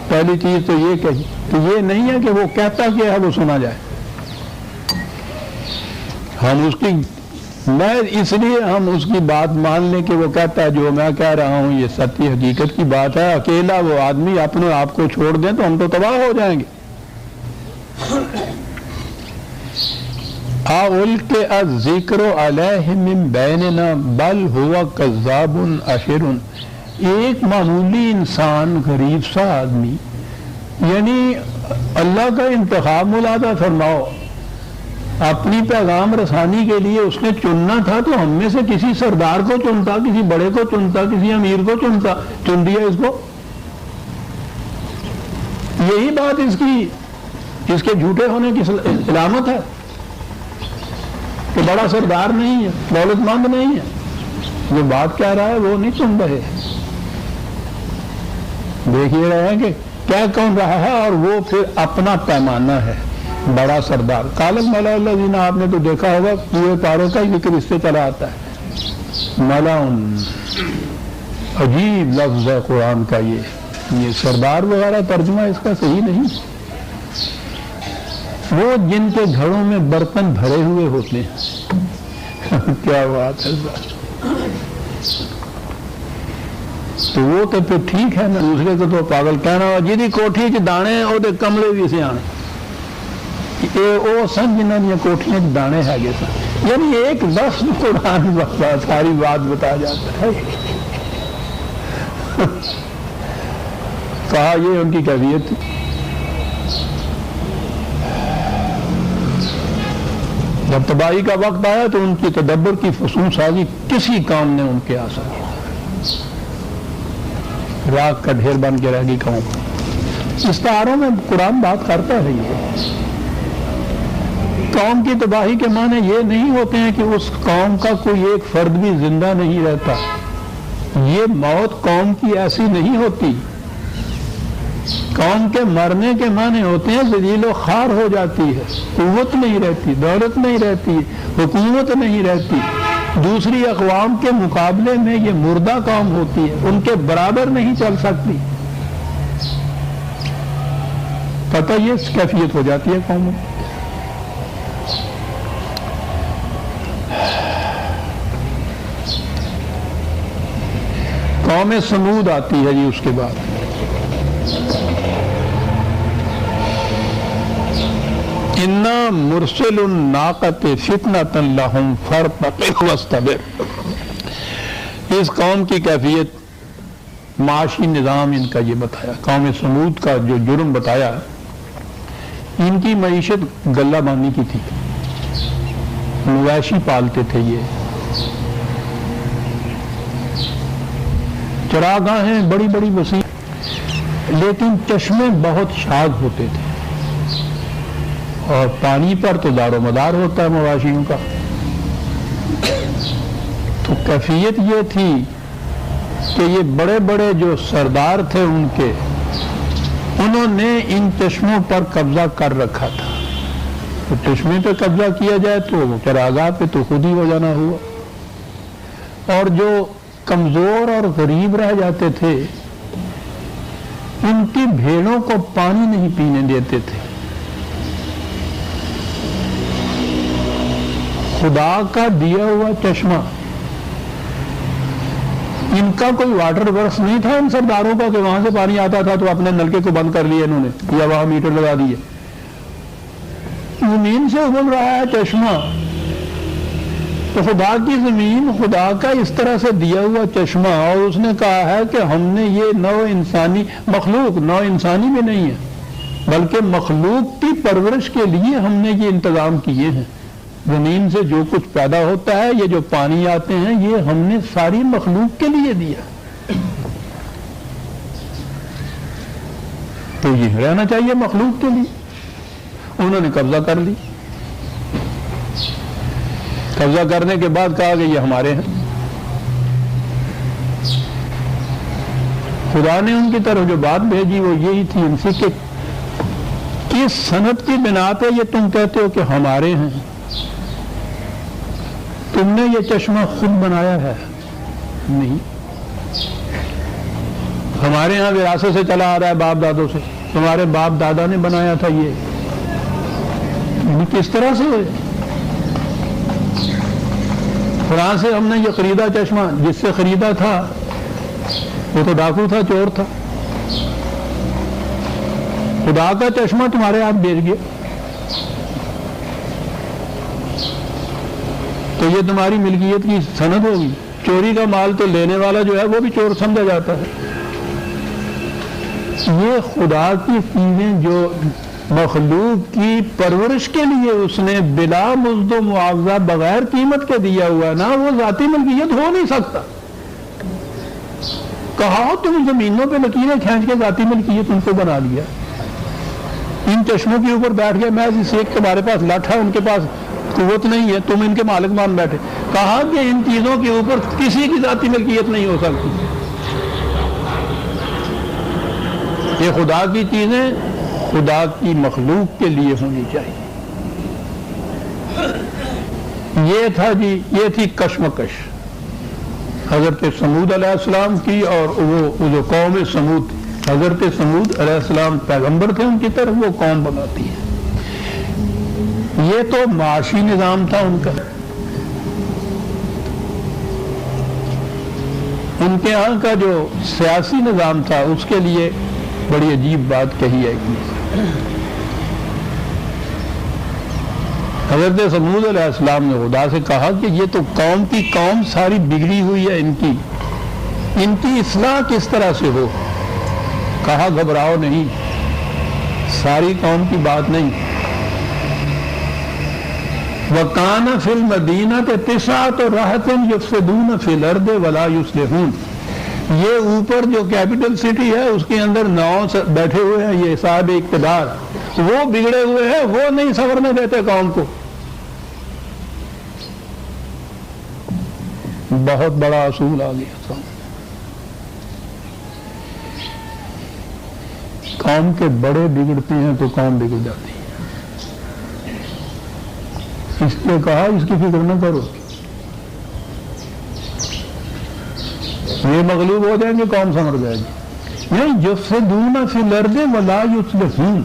پہلی چیز تو یہ کہی کہ یہ نہیں ہے کہ وہ کہتا کیا ہے وہ سنا جائے، ہم اس کی، میں اس لیے ہم اس کی بات مان لیں کہ وہ کہتا ہے جو میں کہہ رہا ہوں یہ سچی حقیقت کی بات ہے، اکیلا وہ آدمی اپنے آپ کو چھوڑ دیں تو ہم تو تباہ ہو جائیں گے۔ اُلْقِیَ الذِّکْرُ عَلَیْہِ مِن بَینِنَا بَلْ هُوَ کَذَّابٌ اَشِرٌ، ایک معمولی انسان، غریب سا آدمی، یعنی اللہ کا انتخاب ملاحظہ فرماؤ، اپنی پیغام رسانی کے لیے اس نے چننا تھا تو ہم میں سے کسی سردار کو چنتا، کسی بڑے کو چنتا، کسی امیر کو چنتا، چن دیا اس کو۔ یہی بات اس کے جھوٹے ہونے کی علامت ہے کہ بڑا سردار نہیں ہے، دولت مند نہیں ہے، جو بات کہہ رہا ہے وہ نہیں سن رہے، دیکھ یہ رہے ہیں کہ کیا کون رہا ہے، اور وہ پھر اپنا پیمانہ ہے، بڑا سردار۔ کالک ملا اللہ جینا، آپ نے تو دیکھا ہوگا پورے پارے کا ذکر اس سے چلا آتا ہے، ملاؤن، عجیب لفظ ہے قرآن کا، یہ سردار وغیرہ ترجمہ اس کا صحیح نہیں، وہ جن کے گھروں میں برتن بھرے ہوئے ہوتے ہیں، کیا بات ہے تو وہ تو پھر ٹھیک ہے نا، دوسرے کو تو پاگل کہنا ہوا جی کوٹھی چ دانے وہ کملے بھی سے آنے وہ سن جنہوں نے کوٹھیاں دانے ہے گے سن، یعنی ایک لفظ قرآن ساری بات بتا جاتا ہے۔ کہا یہ ان کی کیفیت تھی۔ جب تباہی کا وقت آیا تو ان کی تدبر کی فسون سازی کسی کام نے ان کے آ سکی، راک کا ڈھیر بن کے رہ گئی قوم۔ استعاروں میں قرآن بات کرتا ہے یہ قوم کی تباہی کے معنی یہ نہیں ہوتے ہیں کہ اس قوم کا کوئی ایک فرد بھی زندہ نہیں رہتا، یہ موت قوم کی ایسی نہیں ہوتی۔ قوم کے مرنے کے معنی ہوتے ہیں ذلیل و خوار ہو جاتی ہے، قوت نہیں رہتی، دولت نہیں رہتی، حکومت نہیں رہتی، دوسری اقوام کے مقابلے میں یہ مردہ قوم ہوتی ہے، ان کے برابر نہیں چل سکتی۔ پتہ یہ کیفیت ہو جاتی ہے قوموں۔ قوم سمود آتی ہے جی اس کے بعد۔ انا مرسل الناقۃ فتنۃ لہم فارتقب واصطبر۔ اس قوم کی کیفیت، معاشی نظام ان کا یہ بتایا، قوم سمود کا جو جرم بتایا، ان کی معیشت غلہ بانی کی تھی، مویشی پالتے تھے، یہ چراگاہیں بڑی بڑی وسیع، لیکن چشمے بہت شاد ہوتے تھے، اور پانی پر تو دار و مدار ہوتا ہے مواشیوں کا۔ تو کیفیت یہ تھی کہ یہ بڑے بڑے جو سردار تھے ان کے، انہوں نے ان چشموں پر قبضہ کر رکھا تھا۔ تو چشمے پہ قبضہ کیا جائے تو چراگاہ پہ تو خود ہی ہو جانا ہوا، اور جو کمزور اور غریب رہ جاتے تھے ان کی بھیڑوں کو پانی نہیں پینے دیتے تھے۔ خدا کا دیا ہوا چشمہ، ان کا کوئی واٹر ورکس نہیں تھا ان سرداروں کا کہ وہاں سے پانی آتا تھا تو اپنے نلکے کو بند کر لیا انہوں نے، یا وہاں میٹر لگا دیے۔ زمین سے ابل رہا ہے چشمہ، تو خدا کی زمین، خدا کا اس طرح سے دیا ہوا چشمہ، اور اس نے کہا ہے کہ ہم نے یہ نو انسانی مخلوق، نو انسانی بھی نہیں ہے بلکہ مخلوق کی پرورش کے لیے ہم نے یہ انتظام کیے ہیں۔ زمین سے جو کچھ پیدا ہوتا ہے، یہ جو پانی آتے ہیں، یہ ہم نے ساری مخلوق کے لیے دیا، تو یہ رہنا چاہیے مخلوق کے لیے۔ انہوں نے قبضہ کر لی، قبضہ کرنے کے بعد کہا کہ یہ ہمارے ہیں۔ خدا نے ان کی طرف جو بات بھیجی وہ یہی تھی ان سے کہ کس صنعت کی بنا پہ یہ تم کہتے ہو کہ ہمارے ہیں؟ تم نے یہ چشمہ خود بنایا ہے؟ نہیں، ہمارے ہاں وراثت سے چلا آ رہا ہے باپ دادوں سے، تمہارے باپ دادا نے بنایا تھا یہ، کس طرح سے؟ فلاں سے ہم نے یہ خریدا چشمہ، جس سے خریدا تھا وہ تو ڈاکو تھا، چور تھا، خدا کا چشمہ تمہارے ہاتھ بیچ گیا، تو یہ تمہاری ملکیت کی صنعت ہوگی۔ چوری کا مال تو لینے والا جو ہے وہ بھی چور سمجھا جاتا ہے۔ یہ خدا کی چیزیں جو مخلوق کی پرورش کے لیے اس نے بلا مزد و معاوضہ بغیر قیمت کے دیا ہوا نا، وہ ذاتی ملکیت ہو نہیں سکتا۔ کہا تم زمینوں پہ لکیریں کھینچ کے ذاتی ملکیت ان کو بنا لیا، ان چشموں کے اوپر بیٹھ گئے، میں اس ایک تمہارے پاس لاٹھ ہے، ان کے پاس قوت نہیں ہے، تم ان کے مالک مان بیٹھے۔ کہا کہ ان چیزوں کے اوپر کسی کی ذاتی ملکیت نہیں ہو سکتی، یہ خدا کی چیزیں خدا کی مخلوق کے لیے ہونی چاہیے۔ یہ تھا جی، یہ تھی کشمکش حضرت سمود علیہ السلام کی، اور وہ جو قوم سمود، حضرت سمود علیہ السلام پیغمبر تھے، ان کی طرف وہ قوم بناتی ہے۔ یہ تو معاشی نظام تھا ان کا، ان کے یہاں کا جو سیاسی نظام تھا اس کے لیے بڑی عجیب بات کہی ہے کہ حضرت سمود علیہ السلام نے خدا سے کہا کہ یہ تو قوم کی قوم ساری بگڑی ہوئی ہے، ان کی اصلاح کس طرح سے ہو؟ کہا گھبراؤ نہیں، ساری قوم کی بات نہیں. وَكَانَ فِي الْمَدِينَةِ تِسْعَةُ رَهْطٍ يُفْسِدُونَ فِي الْأَرْضِ وَلَا يُصْلِحُونَ. یہ اوپر جو کیپٹل سٹی ہے اس کے اندر 9 بیٹھے ہوئے ہیں، یہ صاحب اقتدار، وہ بگڑے ہوئے ہیں، وہ نہیں سنورنے دیتے قوم کو. بہت بڑا اصول آ گیا تھا. قوم کے بڑے بگڑتے ہیں تو قوم بگڑ جاتی ہے. اس نے کہا اس کی فکر نہ کرو، یہ مغلوب ہو جائیں گے قوم سمر جائے گی. نہیں، یفسدون فی الارض ولا یصلحون،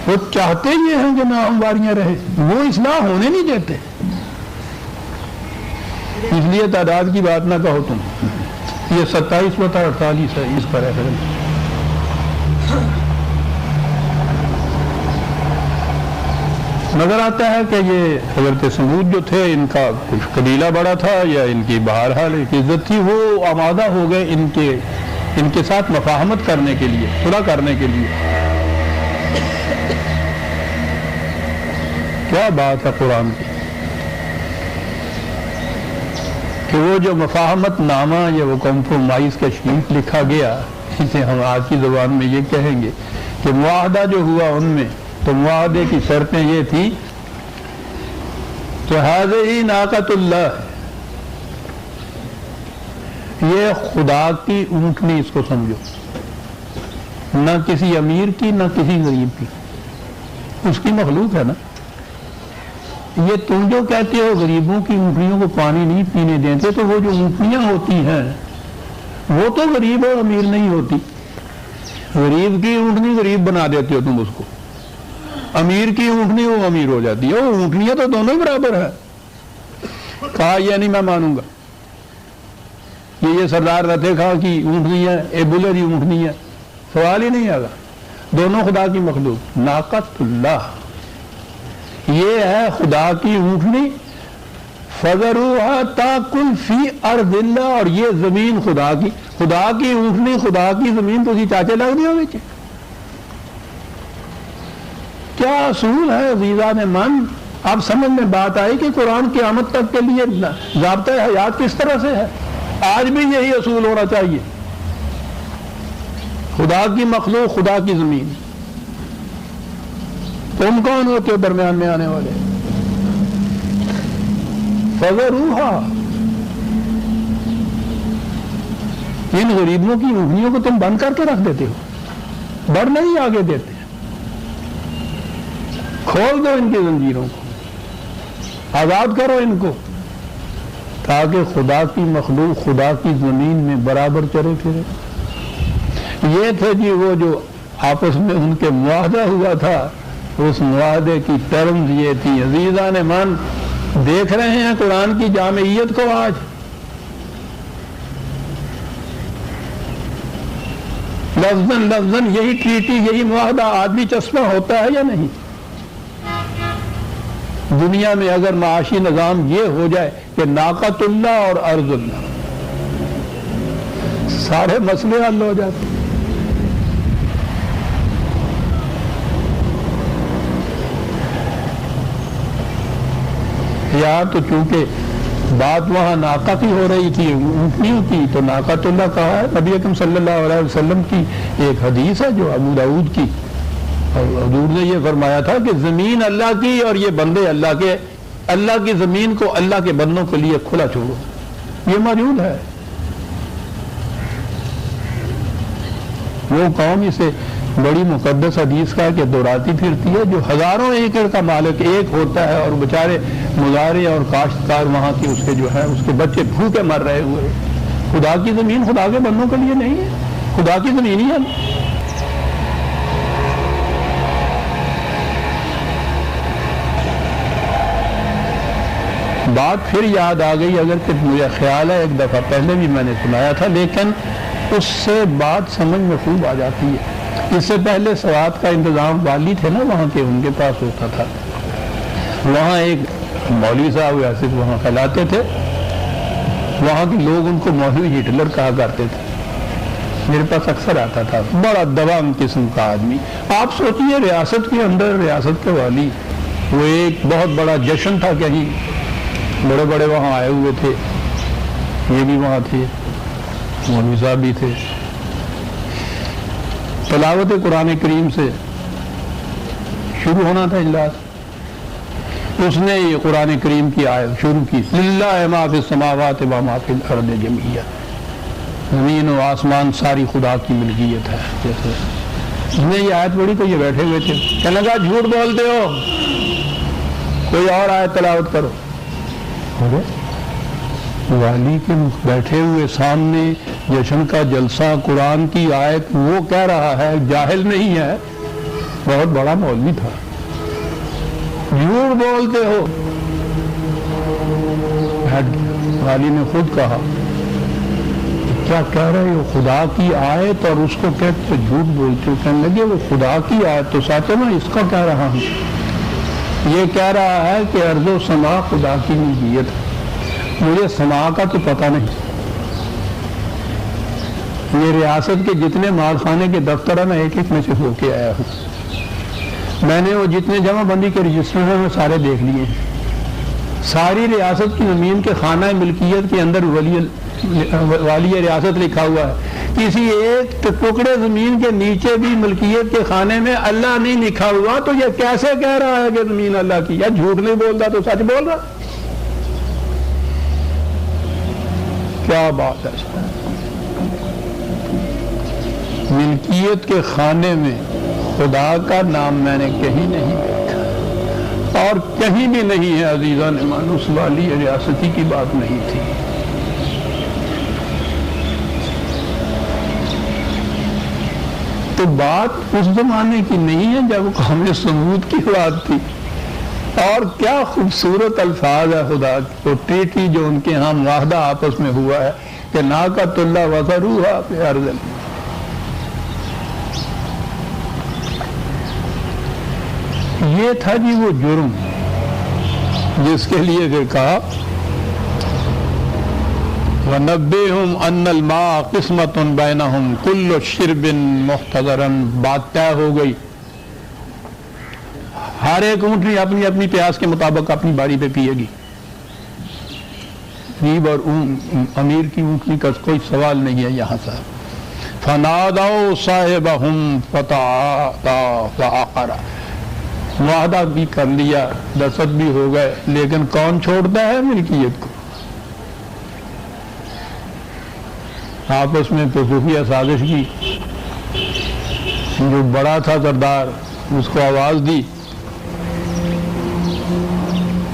وہ چاہتے یہ ہیں کہ ناہمواریاں رہے، وہ اصلاح ہونے نہیں دیتے. اس لیے تعداد کی بات نہ کہو تم، یہ 27/48 ہے، اس پر ہے. نظر آتا ہے کہ یہ حضرت سمود جو تھے ان کا کچھ قبیلہ بڑا تھا یا ان کی بہرحال ایک عزت تھی، وہ آمادہ ہو گئے ان کے ساتھ مفاہمت کرنے کے لیے، صلح کرنے کے لیے. کیا بات ہے قرآن کی کہ وہ جو مفاہمت نامہ یا وہ کمپرومائز کا شیٹ لکھا گیا، اسے ہم آج کی زبان میں یہ کہیں گے کہ معاہدہ جو ہوا ان میں، تو معاہدے کی شرطیں یہ تھی کہ ہذہ ناقۃ اللہ، یہ خدا کی اونٹنی، اس کو سمجھو، نہ کسی امیر کی نہ کسی غریب کی، اس کی مخلوق ہے نا. یہ تم جو کہتے ہو غریبوں کی اونٹنیوں کو پانی نہیں پینے دیتے، تو وہ جو اونٹنیاں ہوتی ہیں وہ تو غریب اور امیر نہیں ہوتی. غریب کی اونٹنی غریب بنا دیتے ہو تم اس کو، امیر کی اونٹنی وہ امیر ہو جاتی ہے. وہ اونٹنیاں تو دونوں برابر ہیں. کہا یہ نہیں میں مانوں گا کہ یہ سردار رتھے خاں کی اونٹنی ہے، ایبولے کی اونٹنی ہے، سوال ہی نہیں آگا. دونوں خدا کی مخلوق. ناقۃ اللہ یہ ہے خدا کی اونٹنی، فَذَرُوهَا تَأْكُلْ فِي أَرْضِ اللَّهِ، اور یہ زمین خدا کی اونٹنی، خدا کی زمین تو چاچے لگ دی ہوگی. کیا اصول ہے عزیزان من. اب سمجھ میں بات آئی کہ قرآن قیامت تک کے لیے ضابطۂ حیات کس طرح سے ہے. آج بھی یہی اصول ہونا چاہیے. خدا کی مخلوق، خدا کی زمین. تم کون ہوتے ہو درمیان میں آنے والے؟ فَذَرُوهَا، ان غریبوں کی اونٹنیوں کو تم بند کر کے رکھ دیتے ہو، بڑھ نہیں آگے دیتے. کھول دو ان کی زنجیروں کو، آزاد کرو ان کو، تاکہ خدا کی مخلوق خدا کی زمین میں برابر چرے پھرے. یہ تھے جی وہ جو آپس میں ان کے معاہدہ ہوا تھا. اس معاہدے کی ٹرمز یہ تھی. عزیزان من، دیکھ رہے ہیں قرآن کی جامعیت کو آج. لفظاً لفظاً یہی ٹریٹی، یہی معاہدہ آج بھی چسپاں ہوتا ہے یا نہیں؟ دنیا میں اگر معاشی نظام یہ ہو جائے کہ ناقۃ اللہ اور ارض اللہ، سارے مسئلے حل ہو جاتے. یہاں تو چونکہ بات وہاں ناقہ کی ہو رہی تھی، اونٹنیوں کی، تو ناقۃ اللہ کہا ہے. نبی اکرم صلی اللہ علیہ وسلم کی ایک حدیث ہے جو ابو داؤد کی، اور حضور نے یہ فرمایا تھا کہ زمین اللہ کی اور یہ بندے اللہ کے. اللہ کی زمین کو اللہ کے بندوں کے لیے کھلا چھوڑو. یہ موجود ہے. وہ قوم اسے بڑی مقدس حدیث کا کہ دوراتی پھرتی ہے، جو ہزاروں ایکڑ کا مالک ایک ہوتا ہے، اور بیچارے مزارع اور کاشتکار وہاں کی اس کے جو ہے اس کے بچے بھوکے مر رہے ہوئے. خدا کی زمین خدا کے بندوں کے لیے نہیں ہے، خدا کی زمین ہی ہے. بات پھر یاد آ گئی، اگر کہ مجھے خیال ہے ایک دفعہ پہلے بھی میں نے سنایا تھا، لیکن اس سے بات سمجھ میں خوب آ جاتی ہے۔ اس سے پہلے سوات کا انتظام والی تھے نا وہاں کے، ان کے پاس ہوتا تھا۔ وہاں ایک مولوی صاحب ایسے وہاں کہلاتے تھے، وہاں کے لوگ ان کو مولوی ہٹلر کہا کرتے تھے۔ میرے پاس اکثر آتا تھا، بڑا دبنگ قسم کا آدمی۔ آپ سوچیے ریاست کے اندر ریاست کے والی، وہ ایک بہت بڑا جشن تھا، کہیں بڑے بڑے وہاں آئے ہوئے تھے، یہ بھی وہاں تھے، مولوی صاحب بھی تھے۔ تلاوت قرآن کریم سے شروع ہونا تھا اجلاس، اس نے یہ قرآن کریم کی آیت شروع کی، للہ ما فی السماوات و ما فی الارض جمیعا، زمین و آسمان ساری خدا کی ملکیت ہے۔ جیسے اس نے یہ آیت پڑھی تو یہ بیٹھے ہوئے تھے، کہنے لگا جھوٹ بولتے ہو، کوئی اور آیت تلاوت کرو۔ والی کے بیٹھے ہوئے سامنے جشن کا جلسہ، قرآن کی آیت وہ کہہ رہا ہے، جاہل نہیں ہے، بہت بڑا مولوی تھا، جھوٹ بولتے ہو۔ والی نے خود کہا کیا کہہ رہے ہو، خدا کی آیت اور اس کو کہتے ہو جھوٹ بولتے ہو۔ کہنے لگے وہ خدا کی آیت تو سچ ہے، میں اس کا کہہ رہا ہوں، یہ کہہ رہا ہے کہ ارض و سما خدا کی ملکیت ہے، مجھے سما کا تو پتہ نہیں۔ یہ ریاست کے جتنے مال خانے کے دفتر ہیں میں ایک ایک میں سے ہو کے آیا ہوں، میں نے وہ جتنے جمع بندی کے رجسٹر ہیں میں سارے دیکھ لیے ہیں۔ ساری ریاست کی زمین کے خانہ ملکیت کے اندر والی ریاست لکھا ہوا ہے، کسی ایک ٹکڑے زمین کے نیچے بھی ملکیت کے خانے میں اللہ نہیں لکھا ہوا، تو یہ کیسے کہہ رہا ہے کہ زمین اللہ کی؟ یا جھوٹ نہیں بولتا تو سچ بول رہا؟ کیا بات ہے! ملکیت کے خانے میں خدا کا نام میں نے کہیں نہیں دیکھا، اور کہیں بھی نہیں ہے عزیزان ایمان، اس والی ریاستی کی بات نہیں تھی۔ تو بات اس زمانے کی نہیں ہے جب قوم سمود کی بات تھی، اور کیا خوبصورت الفاظ ہے خدا کی، وہ ٹریٹی جو ان کے ہاں معاہدہ آپس میں ہوا ہے کہ ناقۃ اللہ وذروھا فی ارض۔ یہ تھا جی وہ جرم جس کے لیے پھر کہا وَنَبِّئْهُمْ أَنَّ الْمَاءَ قِسْمَةٌ بَيْنَهُمْ كُلُّ شِرْبٍ مُحْتَضَرًا۔ بات طے ہو گئی، ہر ایک اونٹنی اپنی اپنی پیاس کے مطابق اپنی باری پہ پیے گی، غریب اور امیر کی اونٹنی کا کوئی سوال نہیں ہے یہاں سے۔ فَنَادَوْا صَاحِبَهُمْ فَتَعَاطَىٰ فَعَقَرَ۔ معاہدہ بھی کر لیا، دستخط بھی ہو گئے، لیکن کون چھوڑتا ہے ملکیت کو؟ آپس میں تو خفیہ سازش کی، جو بڑا تھا سردار اس کو آواز دی،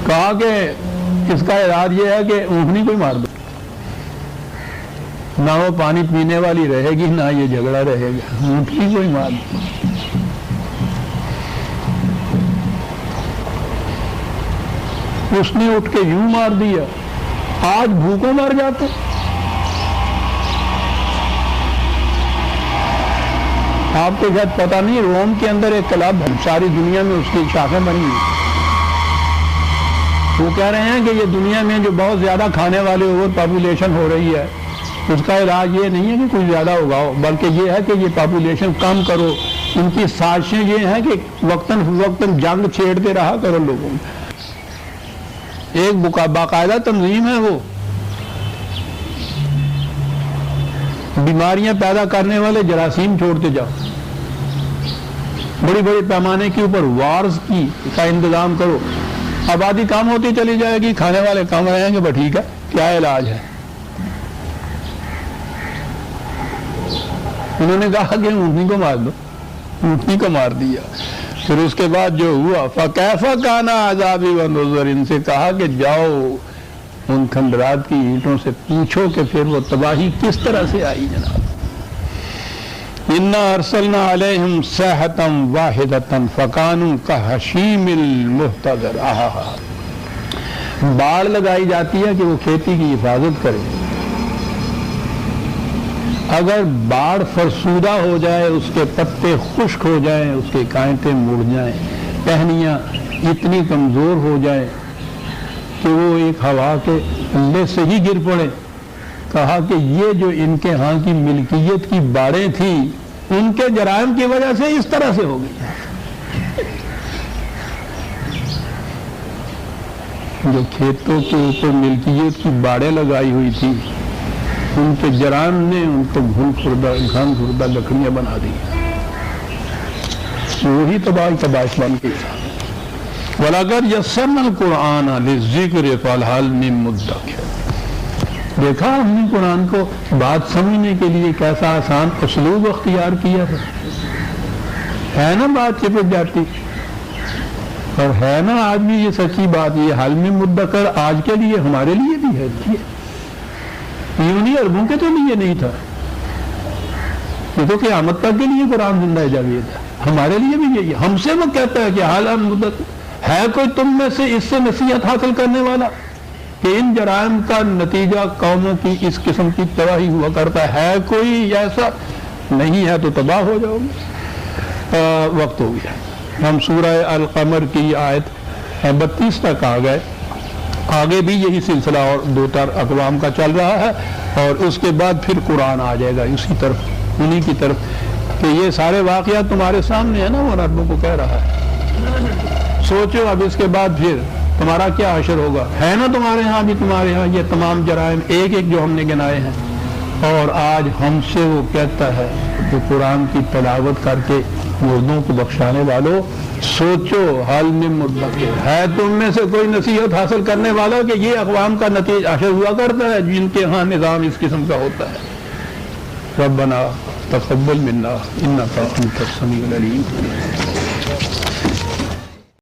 کہا کہ اس کا علاج یہ ہے کہ اونٹنی کو مار دو، نہ وہ پانی پینے والی رہے گی نہ یہ جھگڑا رہے گا، اونٹنی کو ہی مار دو۔ اس نے اٹھ کے یوں مار دیا، آج بھوکوں مر جاتے۔ آپ کو شاید پتہ نہیں، روم کے اندر ایک کلب ہے، ساری دنیا میں اس کی شاخیں بنی ہیں۔ وہ کہہ رہے ہیں کہ یہ دنیا میں جو بہت زیادہ کھانے والے اوور پاپولیشن ہو رہی ہے، اس کا علاج یہ نہیں ہے کہ کچھ زیادہ اگاؤ، بلکہ یہ ہے کہ یہ پاپولیشن کم کرو۔ ان کی سازشیں یہ ہیں کہ وقتاً فوقتاً جنگ چھیڑتے رہا کرو لوگوں میں۔ ایک باقاعدہ تنظیم ہے، وہ بیماریاں پیدا کرنے والے جراثیم چھوڑتے جاؤ، بڑی بڑی پیمانے کے اوپر وارز کی کا انتظام کرو، آبادی کم ہوتی چلی جائے گی، کھانے والے کم رہیں گے، بس ٹھیک ہے، کیا علاج ہے؟ انہوں نے کہا کہ اونٹنی کو مار دو، اونٹنی کو مار دیا۔ پھر اس کے بعد جو ہوا فَكَيْفَ كَانَ عَذَابِي وَنُذُرِ، ان سے کہا کہ جاؤ ان کھنڈرات کی اینٹوں سے پوچھو کہ پھر وہ تباہی کس طرح سے آئی جناب۔ اِنَّا أَرْسَلْنَا عَلَيْهِمْ صَيْحَةً وَاحِدَةً فَكَانُوا كَحَشِيمِ الْمُحْتَظِرِ۔ باڑ لگائی جاتی ہے کہ وہ کھیتی کی حفاظت کرے. اگر باڑ فرسودہ ہو جائے، اس کے پتے خشک ہو جائیں، اس کے کانٹے مڑ جائیں، ٹہنیاں اتنی کمزور ہو جائیں کہ وہ ایک ہوا کے اللہ سے ہی گر پڑے. کہا کہ یہ جو ان کے ہاں کی ملکیت کی باڑیں تھیں ان کے جرائم کی وجہ سے اس طرح سے ہو گئی. جو کھیتوں کے اوپر ملکیت کی باڑیں لگائی ہوئی تھی ان کے جرائم نے ان کو گھن خوردہ لکڑیاں بنا دی. وہی تباہ بن گئی. وَلَقَدْ يَسَّرْنَا الْقُرْآنَ لِلذِّكْرِ فَهَلْ مِن مُّدَّكِرٍ. دیکھا ہم نے قرآن کو بات سمجھنے کے لیے کیسا آسان اسلوب اختیار کیا ہے نا بات چپٹ جاتی. اور ہے نا آج بھی یہ سچی بات، یہ حل میں مدکر آج کے لیے ہمارے لیے بھی ہے. یونی عربوں کے تو لیے نہیں تھا، یہ تو قیامت تک کے لیے قرآن زندہ جاوید ہے. ہمارے لیے بھی یہی. ہم سے وہ کہتا ہے کہ حال مدکر ہے کوئی تم میں سے اس سے نصیحت حاصل کرنے والا کہ ان جرائم کا نتیجہ قوموں کی اس قسم کی تباہی ہوا کرتا ہے. کوئی ایسا نہیں ہے تو تباہ ہو جاؤ گے. وقت ہو گیا. ہم سورہ القمر کی آیت 32 تک آ گئے. آگے بھی یہی سلسلہ اور دو اقوام کا چل رہا ہے اور اس کے بعد پھر قرآن آ جائے گا اسی طرف، انہی کی طرف کہ یہ سارے واقعات تمہارے سامنے ہیں نا. وہ ربوں کو کہہ رہا ہے سوچو اب اس کے بعد پھر تمہارا کیا حشر ہوگا. ہے نا تمہارے ہاں بھی، تمہارے ہاں یہ تمام جرائم ایک ایک جو ہم نے گنائے ہیں. اور آج ہم سے وہ کہتا ہے کہ قرآن کی تلاوت کر کے مردوں کو بخشانے والوں سوچو حال میں مدکر ہے تم میں سے کوئی نصیحت حاصل کرنے والا کہ یہ اقوام کا نتیجہ حشر ہوا کرتا ہے جن کے ہاں نظام اس قسم کا ہوتا ہے. ربنا تقبل منا انک انت السمیع العلیم.